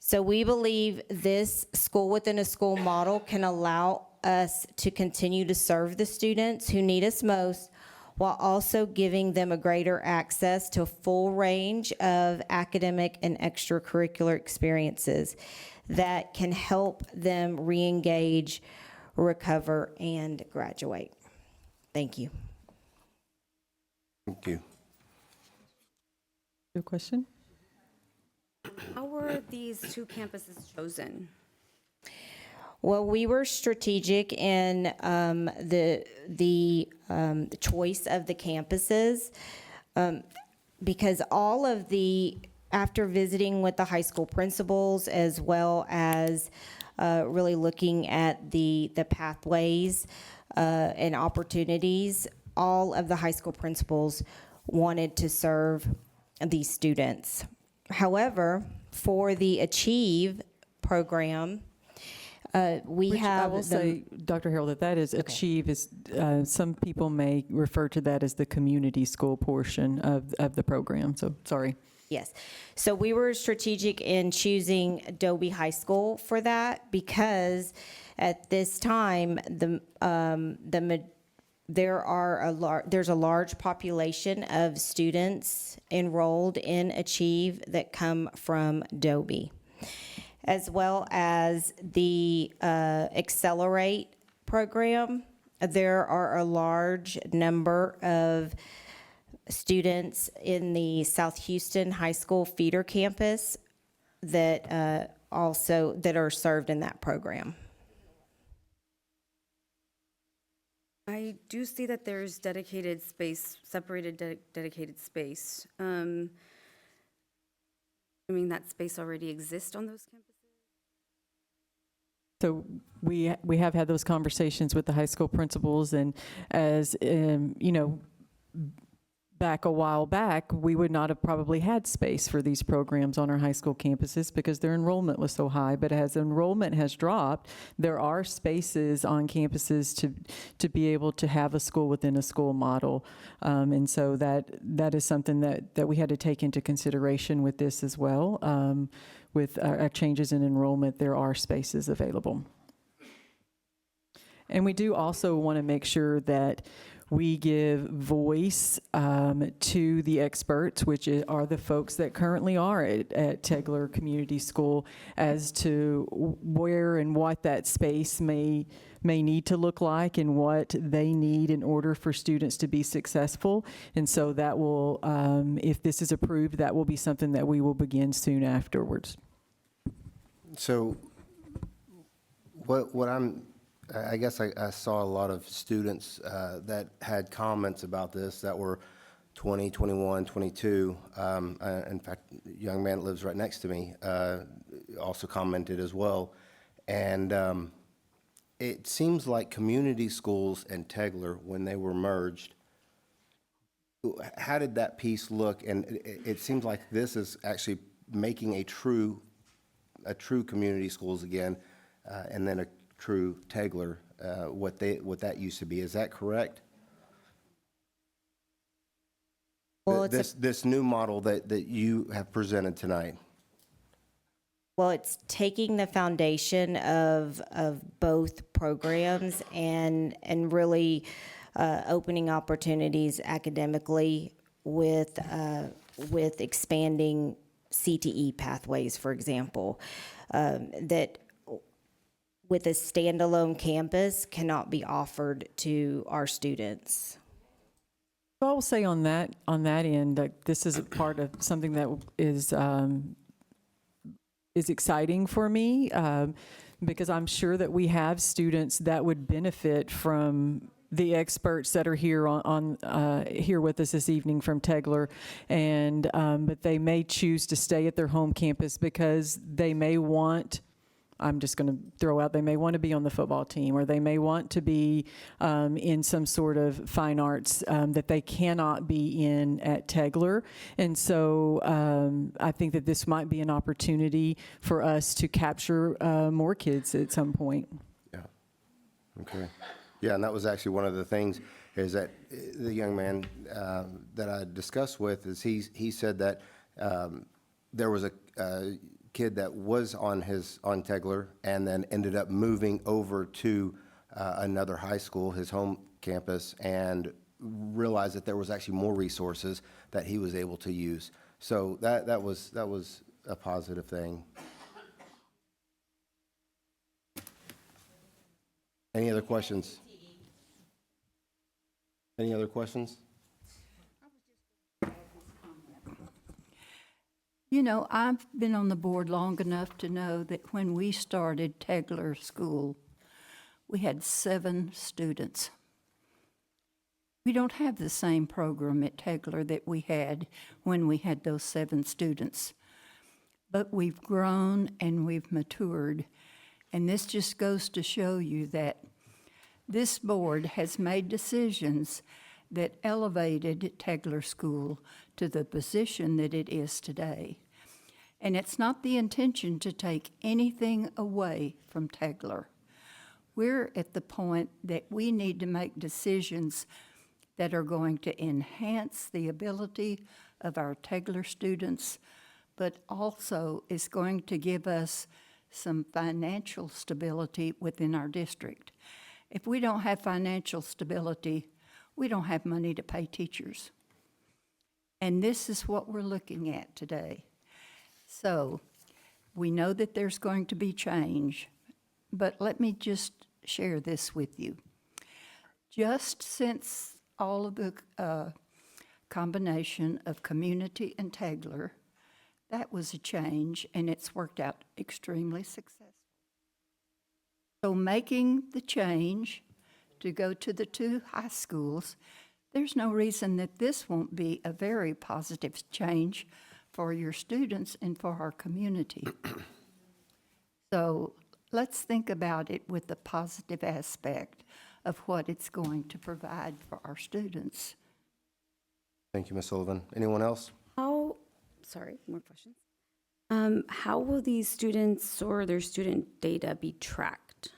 So we believe this school within a school model can allow us to continue to serve the students who need us most, while also giving them a greater access to a full range of academic and extracurricular experiences that can help them re-engage, recover, and graduate. Thank you.
Thank you.
Your question?
How were these two campuses chosen?
Well, we were strategic in the choice of the campuses because all of the After visiting with the high school principals, as well as really looking at the pathways and opportunities, all of the high school principals wanted to serve these students. However, for the Achieve program, we
Which
have
I will say, Dr. Harrell, that is Achieve is, some people may refer to that as the community school portion of the program, so, sorry.
Yes. So we were strategic in choosing Adobe High School for that because at this time, there's a large population of students enrolled in Achieve that come from Adobe, as well as the Accelerate program. There are a large number of students in the South Houston High School feeder campus that that are served in that program.
I do see that there's dedicated space, separated dedicated space. I mean, that space already exists on those campuses?
So we have had those conversations with the high school principals, and as, you know, back a while back, we would not have probably had space for these programs on our high school campuses because their enrollment was so high. But as enrollment has dropped, there are spaces on campuses to be able to have a school within a school model. And so that is something that we had to take into consideration with this as well. With our changes in enrollment, there are spaces available. And we do also want to make sure that we give voice to the experts, which are the folks that currently are at Tegler Community School, as to where and what that space may need to look like and what they need in order for students to be successful. And so that will, if this is approved, that will be something that we will begin soon afterwards.
So I guess I saw a lot of students that had comments about this that were 20, 21, 22. In fact, a young man that lives right next to me also commented as well. And it seems like community schools and Tegler, when they were merged, how did that piece look? And it seems like this is actually making a true community schools again, and then a true Tegler, what that used to be. Is that correct?
Well,
this new model that you have presented tonight.
Well, it's taking the foundation of both programs and really opening opportunities academically with expanding CTE pathways, for example, that with a standalone campus cannot be offered to our students.
I will say on that end, that this is a part of something that is exciting for me, because I'm sure that we have students that would benefit from the experts that are here here with us this evening from Tegler, and but they may choose to stay at their home campus because they may want, I'm just going to throw out, they may want to be on the football team, or they may want to be in some sort of fine arts that they cannot be in at Tegler. And so I think that this might be an opportunity for us to capture more kids at some point.
Yeah. Okay. Yeah, and that was actually one of the things, is that the young man that I discussed with, is he said that there was a kid that was on Tegler and then ended up moving over to another high school, his home campus, and realized that there was actually more resources that he was able to use. So that was a positive thing. Any other questions? Any other questions?
You know, I've been on the board long enough to know that when we started Tegler School, we had 7 students. We don't have the same program at Tegler that we had when we had those 7 students. But we've grown and we've matured. And this just goes to show you that this board has made decisions that elevated Tegler School to the position that it is today. And it's not the intention to take anything away from Tegler. We're at the point that we need to make decisions that are going to enhance the ability of our Tegler students, but also is going to give us some financial stability within our district. If we don't have financial stability, we don't have money to pay teachers. And this is what we're looking at today. So we know that there's going to be change, but let me just share this with you. Just since all of the combination of community and Tegler, that was a change, and it's worked out extremely successful. So making the change to go to the 2 high schools, there's no reason that this won't be a very positive change for your students and for our community. So let's think about it with the positive aspect of what it's going to provide for our students.
Thank you, Ms. Sullivan. Anyone else?
Sorry, more questions. How will these students or their student data be tracked?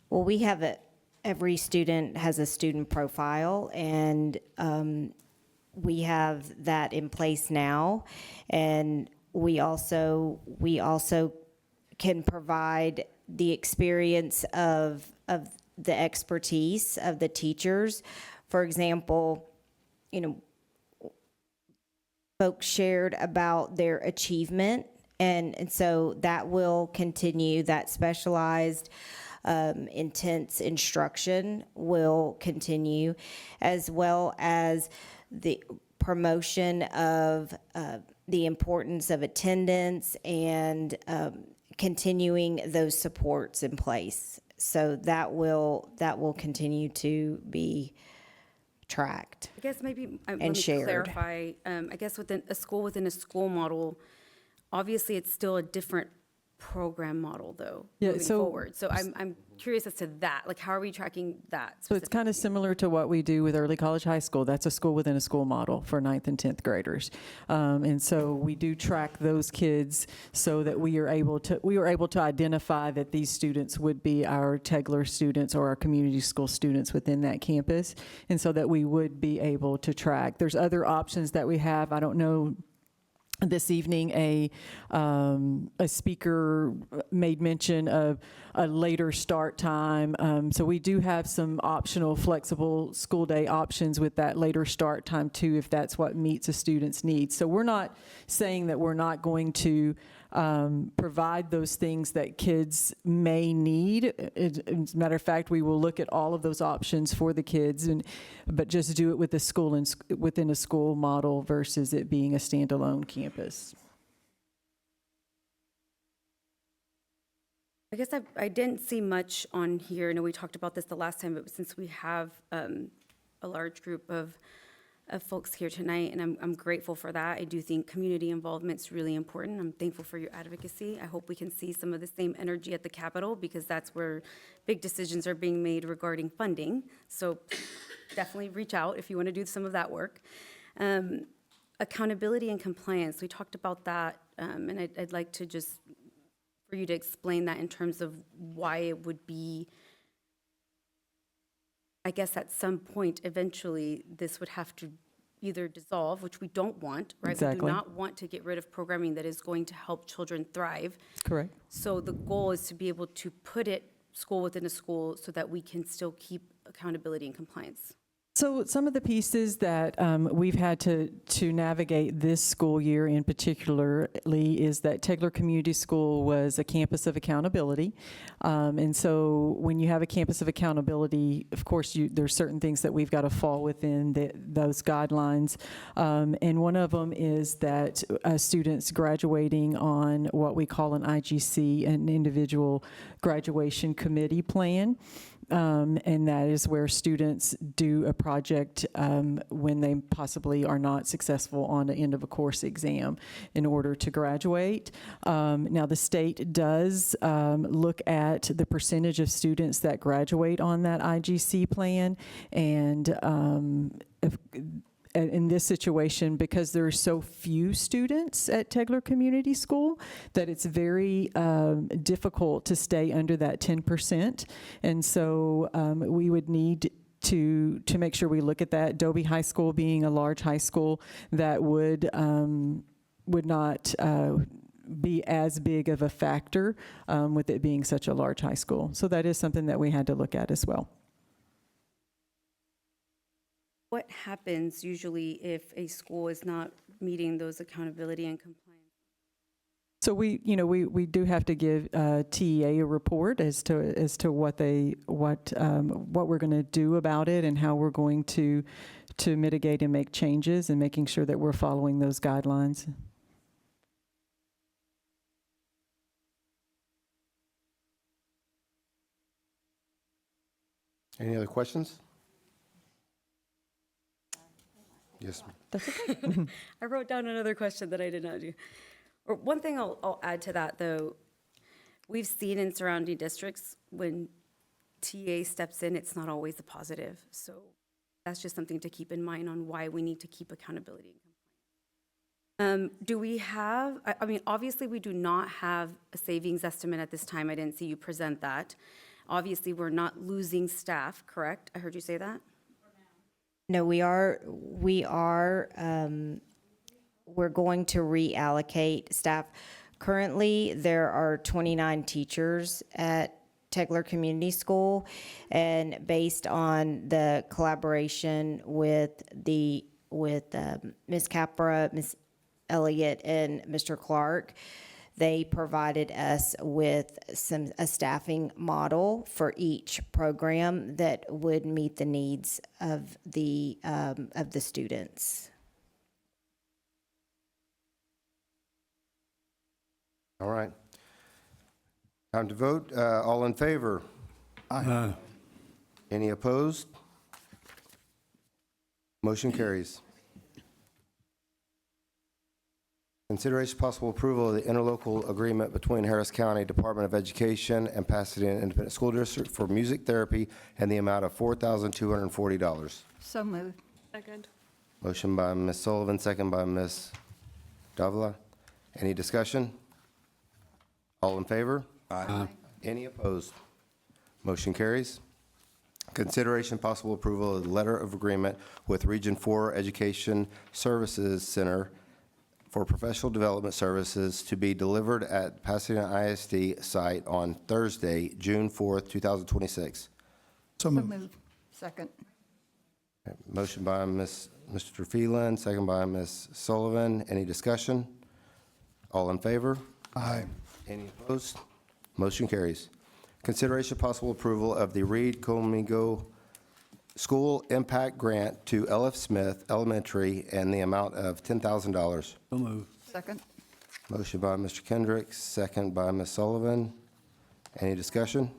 Well, we have every student has a student profile, and we have that in place now. And we also can provide the experience of the expertise of the teachers. For example, folks shared about their achievement, and so that will continue. That specialized intense instruction will continue, as well as the promotion of the importance of attendance and continuing those supports in place. So that will continue to be tracked.
I guess maybe let
and
me
shared.
clarify. I guess within a school model, obviously it's still a different program model though, moving forward. So I'm curious as to that. Like, how are we tracking that?
So it's kind of similar to what we do with Early College High School. That's a school within a school model for 9th and 10th graders. And so we do track those kids so that we are able to identify that these students would be our Tegler students or our community school students within that campus. And so that we would be able to track. There's other options that we have. I don't know. This evening, a speaker made mention of a later start time. So we do have some optional flexible school day options with that later start time too, if that's what meets a student's needs. So we're not saying that we're not going to provide those things that kids may need. As a matter of fact, we will look at all of those options for the kids, but just do it with the school and within a school model versus it being a standalone campus.
I guess I didn't see much on here. I know we talked about this the last time, but since we have a large group of folks here tonight, and I'm grateful for that. I do think community involvement is really important. I'm thankful for your advocacy. I hope we can see some of the same energy at the Capitol, because that's where big decisions are being made regarding funding. So definitely reach out if you want to do some of that work. Accountability and compliance, we talked about that, and I'd like to just, for you to explain that in terms of why it would be, I guess at some point, eventually, this would have to either dissolve, which we don't want, right?
Exactly.
We do not want to get rid of programming that is going to help children thrive.
Correct.
So the goal is to be able to put it school within a school so that we can still keep accountability and compliance.
So some of the pieces that we've had to navigate this school year in particularly is that Tegler Community School was a campus of accountability. And so when you have a campus of accountability, of course, there's certain things that we've got to fall within those guidelines. And one of them is that students graduating on what we call an IGC, an individual graduation committee plan. and that is where students do a project when they possibly are not successful on the end of a course exam in order to graduate. Now, the state does look at the percentage of students that graduate on that IGC plan, and in this situation, because there are so few students at Tegler Community School, that it's very difficult to stay under that 10%. And so we would need to make sure we look at that. Dobie High School being a large high school, that would not be as big of a factor with it being such a large high school. So that is something that we had to look at as well.
What happens usually if a school is not meeting those accountability and compliance?
So we do have to give TEA a report as to what we're going to do about it and how we're going to mitigate and make changes, and making sure that we're following those guidelines.
Any other questions? Yes, ma'am.
That's okay.
I wrote down another question that I did not do. Or one thing I'll add to that, though, we've seen in surrounding districts when TA steps in, it's not always a positive. So that's just something to keep in mind on why we need to keep accountability and compliance. Do we have, I mean, obviously we do not have a savings estimate at this time. I didn't see you present that. Obviously, we're not losing staff, correct? I heard you say that?
No, we're going to reallocate staff. Currently, there are 29 teachers at Tegler Community School, and based on the collaboration with Ms. Capra, Ms. Elliott, and Mr. Clark, they provided us with a staffing model for each program that would meet the needs of the students.
All right. Time to vote. All in favor?
Aye.
Any opposed? Motion carries. Consideration possible approval of the interlocal agreement between Harris County Department of Education and Pasadena Independent School District for music therapy and the amount of $4,240.
So moved.
Second.
Motion by Ms. Sullivan, second by Ms. Davila. Any discussion? All in favor?
Aye.
Any opposed? Motion carries. Consideration possible approval of the letter of agreement with Region 4 Education Services Center for professional development services to be delivered at Pasadena ISD site on Thursday, June 4th, 2026.
So
So
moved.
moved. Second.
Motion by Mr. Phelan, second by Ms. Sullivan. Any discussion? All in favor?
Aye.
Any opposed? Motion carries. Consideration possible approval of the Reed Comingo School Impact Grant to LF Smith Elementary and the amount of $10,000.
So moved.
Second.
Motion by Mr. Kendricks, second by Ms. Sullivan. Any discussion?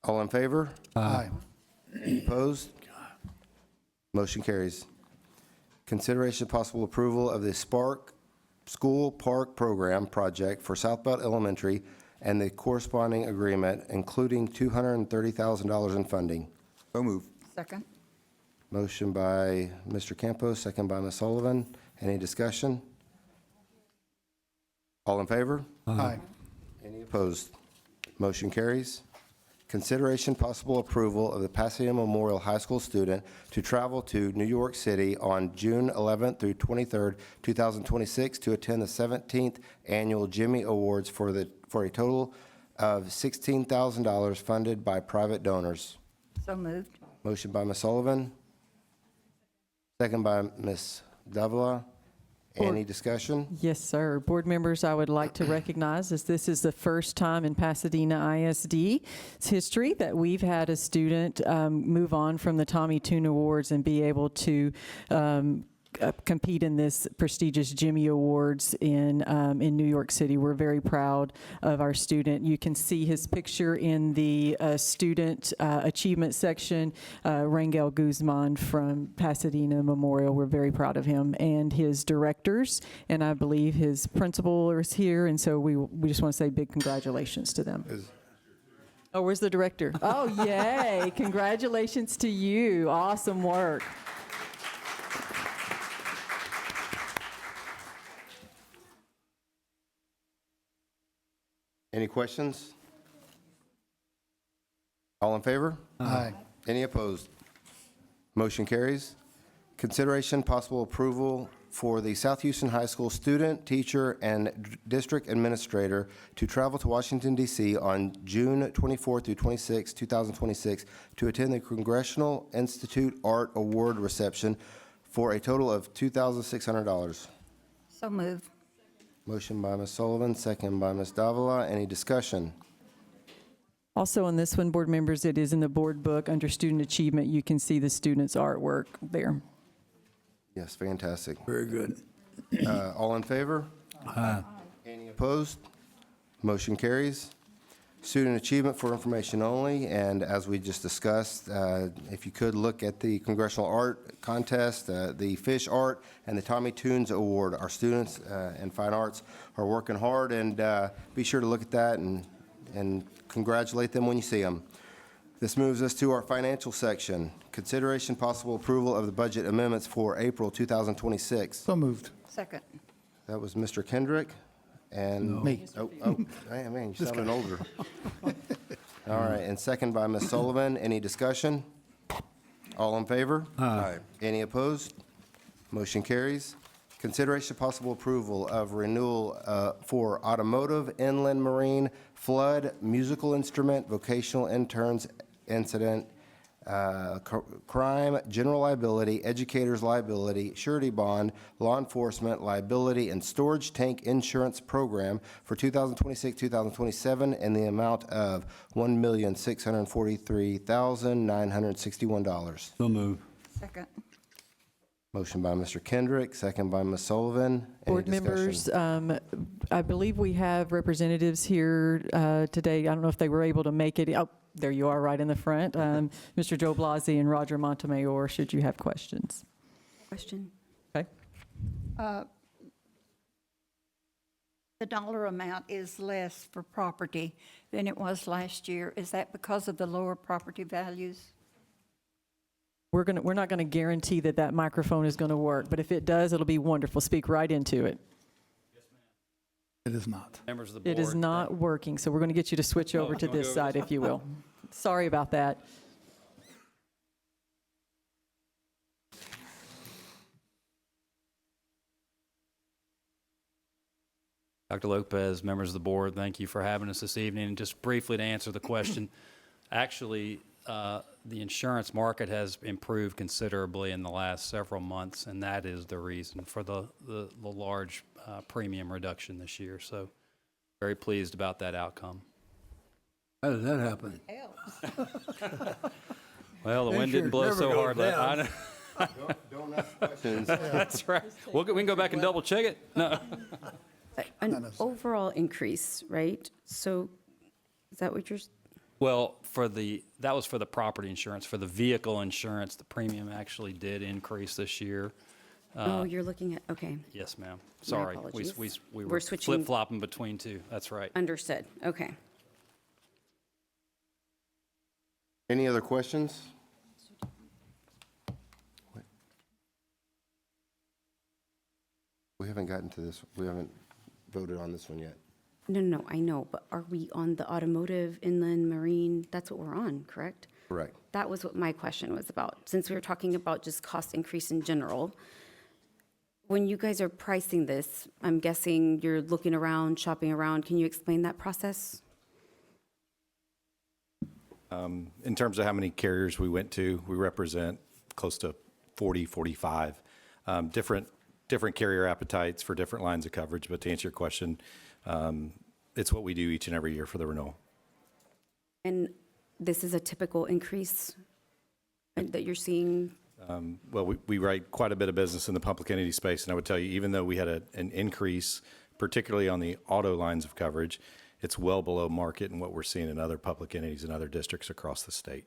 All in favor?
Aye.
Any opposed? Motion carries. Consideration possible approval of the Spark School Park Program project for Southbelt Elementary and the corresponding agreement, including $230,000 in funding.
So move.
Second.
Motion by Mr. Campos, second by Ms. Sullivan. Any discussion? All in favor?
Aye.
Any opposed? Motion carries. Consideration possible approval of the Pasadena Memorial High School student to travel to New York City on June 11th through 23rd, 2026 to attend the 17th Annual Jimmy Awards for a total of $16,000 funded by private donors.
So moved.
Motion by Ms. Sullivan. Second by Ms. Davila. Any discussion?
Yes, sir. Board members, I would like to recognize, as this is the first time in Pasadena ISD's history that we've had a student move on from the Tommy Tune Awards and be able to compete in this prestigious Jimmy Awards in New York City. We're very proud of our student. You can see his picture in the student achievement section. Rangel Guzman from Pasadena Memorial. We're very proud of him and his directors, and I believe his principal is here, and so we just want to say big congratulations to them. Oh, where's the director? Oh, yay. Congratulations to you. Awesome work.
Any questions? All in favor?
Aye.
Any opposed? Motion carries. Consideration possible approval for the South Houston High School student, teacher, and district administrator to travel to Washington, D.C. on June 24 through 26, 2026, to attend the Congressional Institute Art Award reception for a total of $2,600.
So moved.
Motion by Ms. Sullivan, second by Ms. Davila. Any discussion?
Also on this one, board members, it is in the board book under student achievement. You can see the students' artwork there.
Yes, fantastic.
Very good.
All in favor?
Aye.
Any opposed? Motion carries. Student achievement for information only, and as we just discussed, if you could look at the Congressional Art Contest, the Fish Art, and the Tommy Tunes Award. Our students in fine arts are working hard, and be sure to look at that and congratulate them when you see them. This moves us to our financial section. Consideration possible approval of the budget amendments for April 2026.
So moved.
Second.
That was Mr. Kendrick and...
Me.
Oh, man, you sounded older. All right, and second by Ms. Sullivan. Any discussion? All in favor?
Aye.
Any opposed? Motion carries. Consideration possible approval of renewal for automotive, inland marine, flood, musical instrument, vocational interns, incident, crime, general liability, educators liability, surety bond, law enforcement liability, and storage tank insurance program for 2026-2027 in the amount of $1,643,961.
So move.
Second.
Motion by Mr. Kendrick, second by Ms. Sullivan. Any
Board
discussion?
members, I believe we have representatives here today. I don't know if they were able to make it. Oh, there you are right in the front. Mr. Joe Blasi and Roger Montemayor, should you have questions.
Question?
Okay.
The dollar amount is less for property than it was last year. Is that because of the lower property values?
We're not going to guarantee that that microphone is going to work, but if it does, it'll be wonderful. Speak right into it.
It is not.
Members of the board.
It is not working, so we're going to get you to switch over to
you wanna
this
go
side, if you will. Sorry about that.
Dr. Lopez, members of the board, thank you for having us this evening. And just briefly to answer the question, actually, the insurance market has improved considerably in the last several months, and that is the reason for the large premium reduction this year. So very pleased about that outcome.
How did that happen?
Well, the wind didn't blow
Never
so
goes
hard. But
down.
Don't ask questions.
That's right. We can go back and double check it. No.
An overall increase, right? So is that what you're?
Well, that was for the property insurance. For the vehicle insurance, the premium actually did increase this year.
Oh, you're looking at, okay.
Yes, ma'am. Sorry.
apologies.
We
We're
were
switching-
flip-flopping between two. That's right.
Understood, okay.
Any other questions? We haven't gotten to this. We haven't voted on this one yet.
No, I know, but are we on the automotive, inland, marine? That's what we're on, correct?
Correct.
That was what my question was about. Since we were talking about just cost increase in general, when you guys are pricing this, I'm guessing you're looking around, shopping around. Can you explain that process?
In terms of how many carriers we went to, we represent close to 40, 45 different carrier appetites for different lines of coverage. But to answer your question, it's what we do each and every year for the renewal.
And this is a typical increase that you're seeing?
Well, we write quite a bit of business in the public entity space, and I would tell you, even though we had an increase, particularly on the auto lines of coverage, it's well below market and what we're seeing in other public entities and other districts across the state.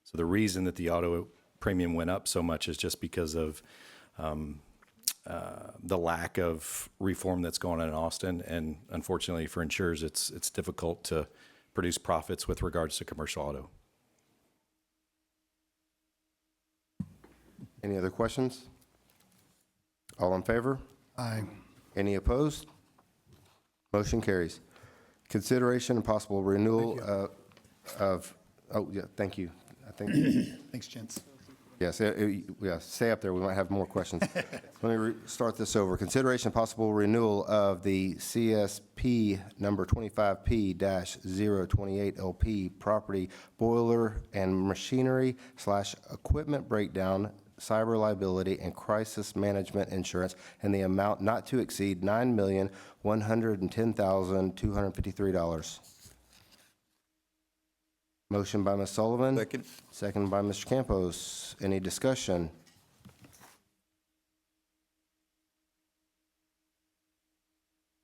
So the reason that the auto premium went up so much is just because of the lack of reform that's going on in Austin, and unfortunately for insurers, it's difficult to produce profits with regards to commercial auto.
Any other questions? All in favor?
Aye.
Any opposed? Motion carries. Consideration and possible renewal thank you. I think,
Thanks, gents.
yes, stay up there, we might have more questions. Let me start this over. Consideration and possible renewal of the CSP number 25P-028 LP property boiler and machinery / equipment breakdown, cyber liability, and crisis management insurance in the amount not to exceed $9,110,253. Motion by Ms. Sullivan.
Second.
Second by Mr. Campos. Any discussion?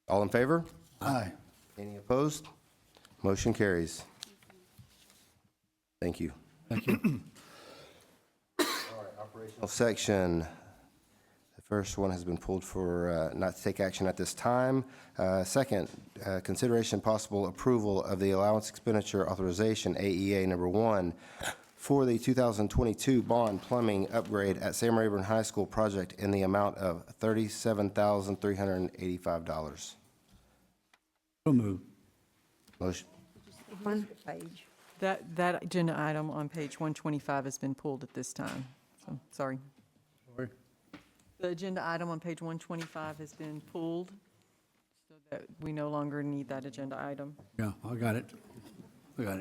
All in favor?
Aye.
Any opposed? Motion carries. Thank you.
Thank you.
Operational section. The first one has been pulled for not to take action at this time. Second, consideration possible approval of the allowance expenditure authorization, AEA number 1, for the 2022 bond plumbing upgrade at Sam Rayburn High School project in the amount of $37,385.
So moved.
Motion.
Page.
That agenda item on page 125 has been pulled at this time. So, sorry.
Sorry.
The agenda item on page 125 has been pulled, so that we no longer need that agenda item.
Yeah, I got it. Yeah.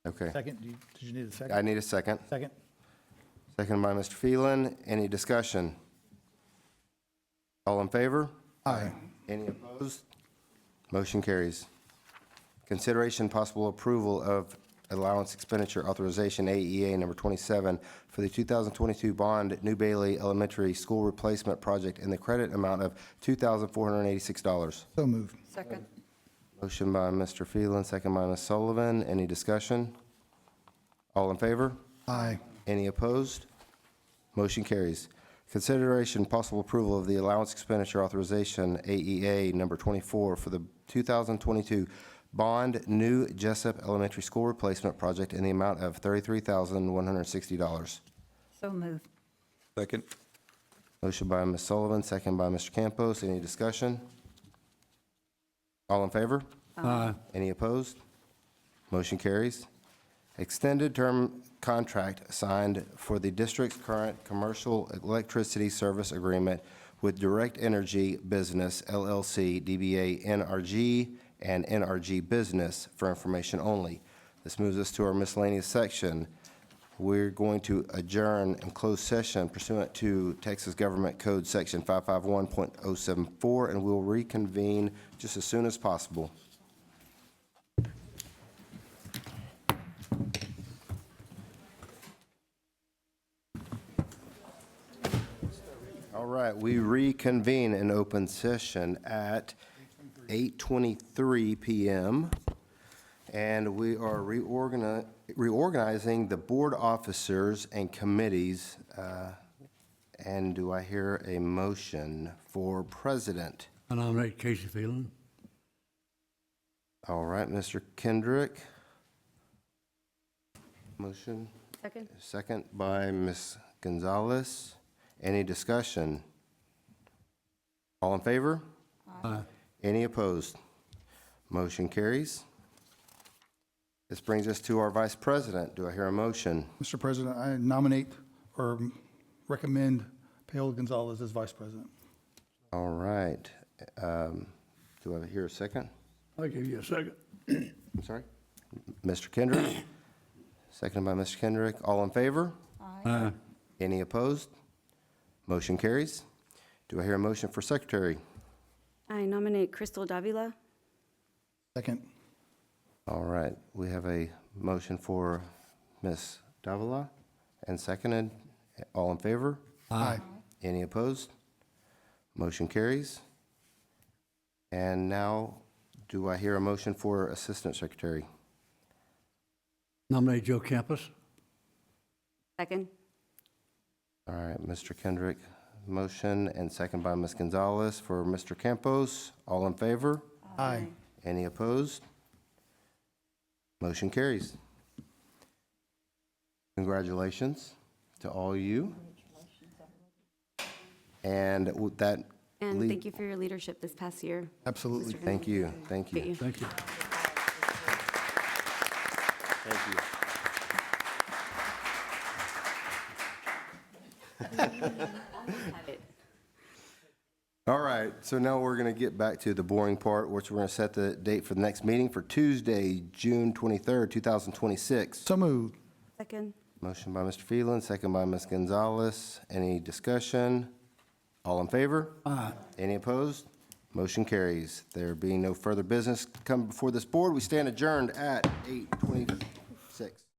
Okay.
Second, did you need a second?
I need a second.
Second?
Second by Mr. Phelan. Any discussion? All in favor?
Aye.
Any opposed? Motion carries. Consideration possible approval of allowance expenditure authorization, AEA number 27, for the 2022 bond New Bailey Elementary School Replacement Project in the credit amount of $2,486.
So moved.
Second.
Motion by Mr. Phelan, second by Ms. Sullivan. Any discussion? All in favor?
Aye.
Any opposed? Motion carries. Consideration possible approval of the allowance expenditure authorization, AEA number 24, for the 2022 bond New Jessup Elementary School Replacement Project in the amount of $33,160.
So moved.
Second.
Motion by Ms. Sullivan, second by Mr. Campos. Any discussion? All in favor?
Aye.
Any opposed? Motion carries. Extended term contract signed for the district's current commercial electricity service agreement with Direct Energy Business, LLC, DBA NRG, and NRG Business for information only. This moves us to our miscellaneous section. We're going to adjourn and close session pursuant to Texas Government Code Section 551.074, and we'll reconvene just as soon as possible. All right, we reconvene in open session at 8:23 p.m. And we are reorganizing the board officers and committees. And do I hear a motion for president?
I nominate Casey Phelan.
All right, Mr. Kendrick. Motion.
Second.
Second by Ms. Gonzalez. Any discussion? All in favor?
Aye.
Any opposed? Motion carries. This brings us to our vice president. Do I hear a motion?
Mr. President, I nominate or recommend Paola Gonzalez as vice president.
All right. Do I hear a second?
I'll give you a second.
I'm sorry? Mr. Kendrick? Seconded by Mr. Kendrick. All in favor?
Aye.
Any opposed? Motion carries. Do I hear a motion for secretary?
I nominate Crystal Davila.
Second.
All right. We have a motion for Ms. Davila, and seconded. All in favor?
Aye.
Any opposed? Motion carries. And now, do I hear a motion for Assistant Secretary?
Nominate Joe Campus.
Second?
All right, Mr. Kendrick, motion, and second by Ms. Gonzalez for Mr. Campos. All in favor?
Aye.
Any opposed? Motion carries. Congratulations to all you. And with that,
And thank you for your leadership this past year.
Absolutely.
thank you, thank you.
Thank you.
Thank you. All right, so now we're going to get back to the boring part, which we're going to set the date for the next meeting for Tuesday, June 23rd, 2026.
So moved.
Second?
Motion by Mr. Phelan, second by Ms. Gonzalez. Any discussion? All in favor?
Aye.
Any opposed? Motion carries. There being no further business come before this board, we stand adjourned at 8:20.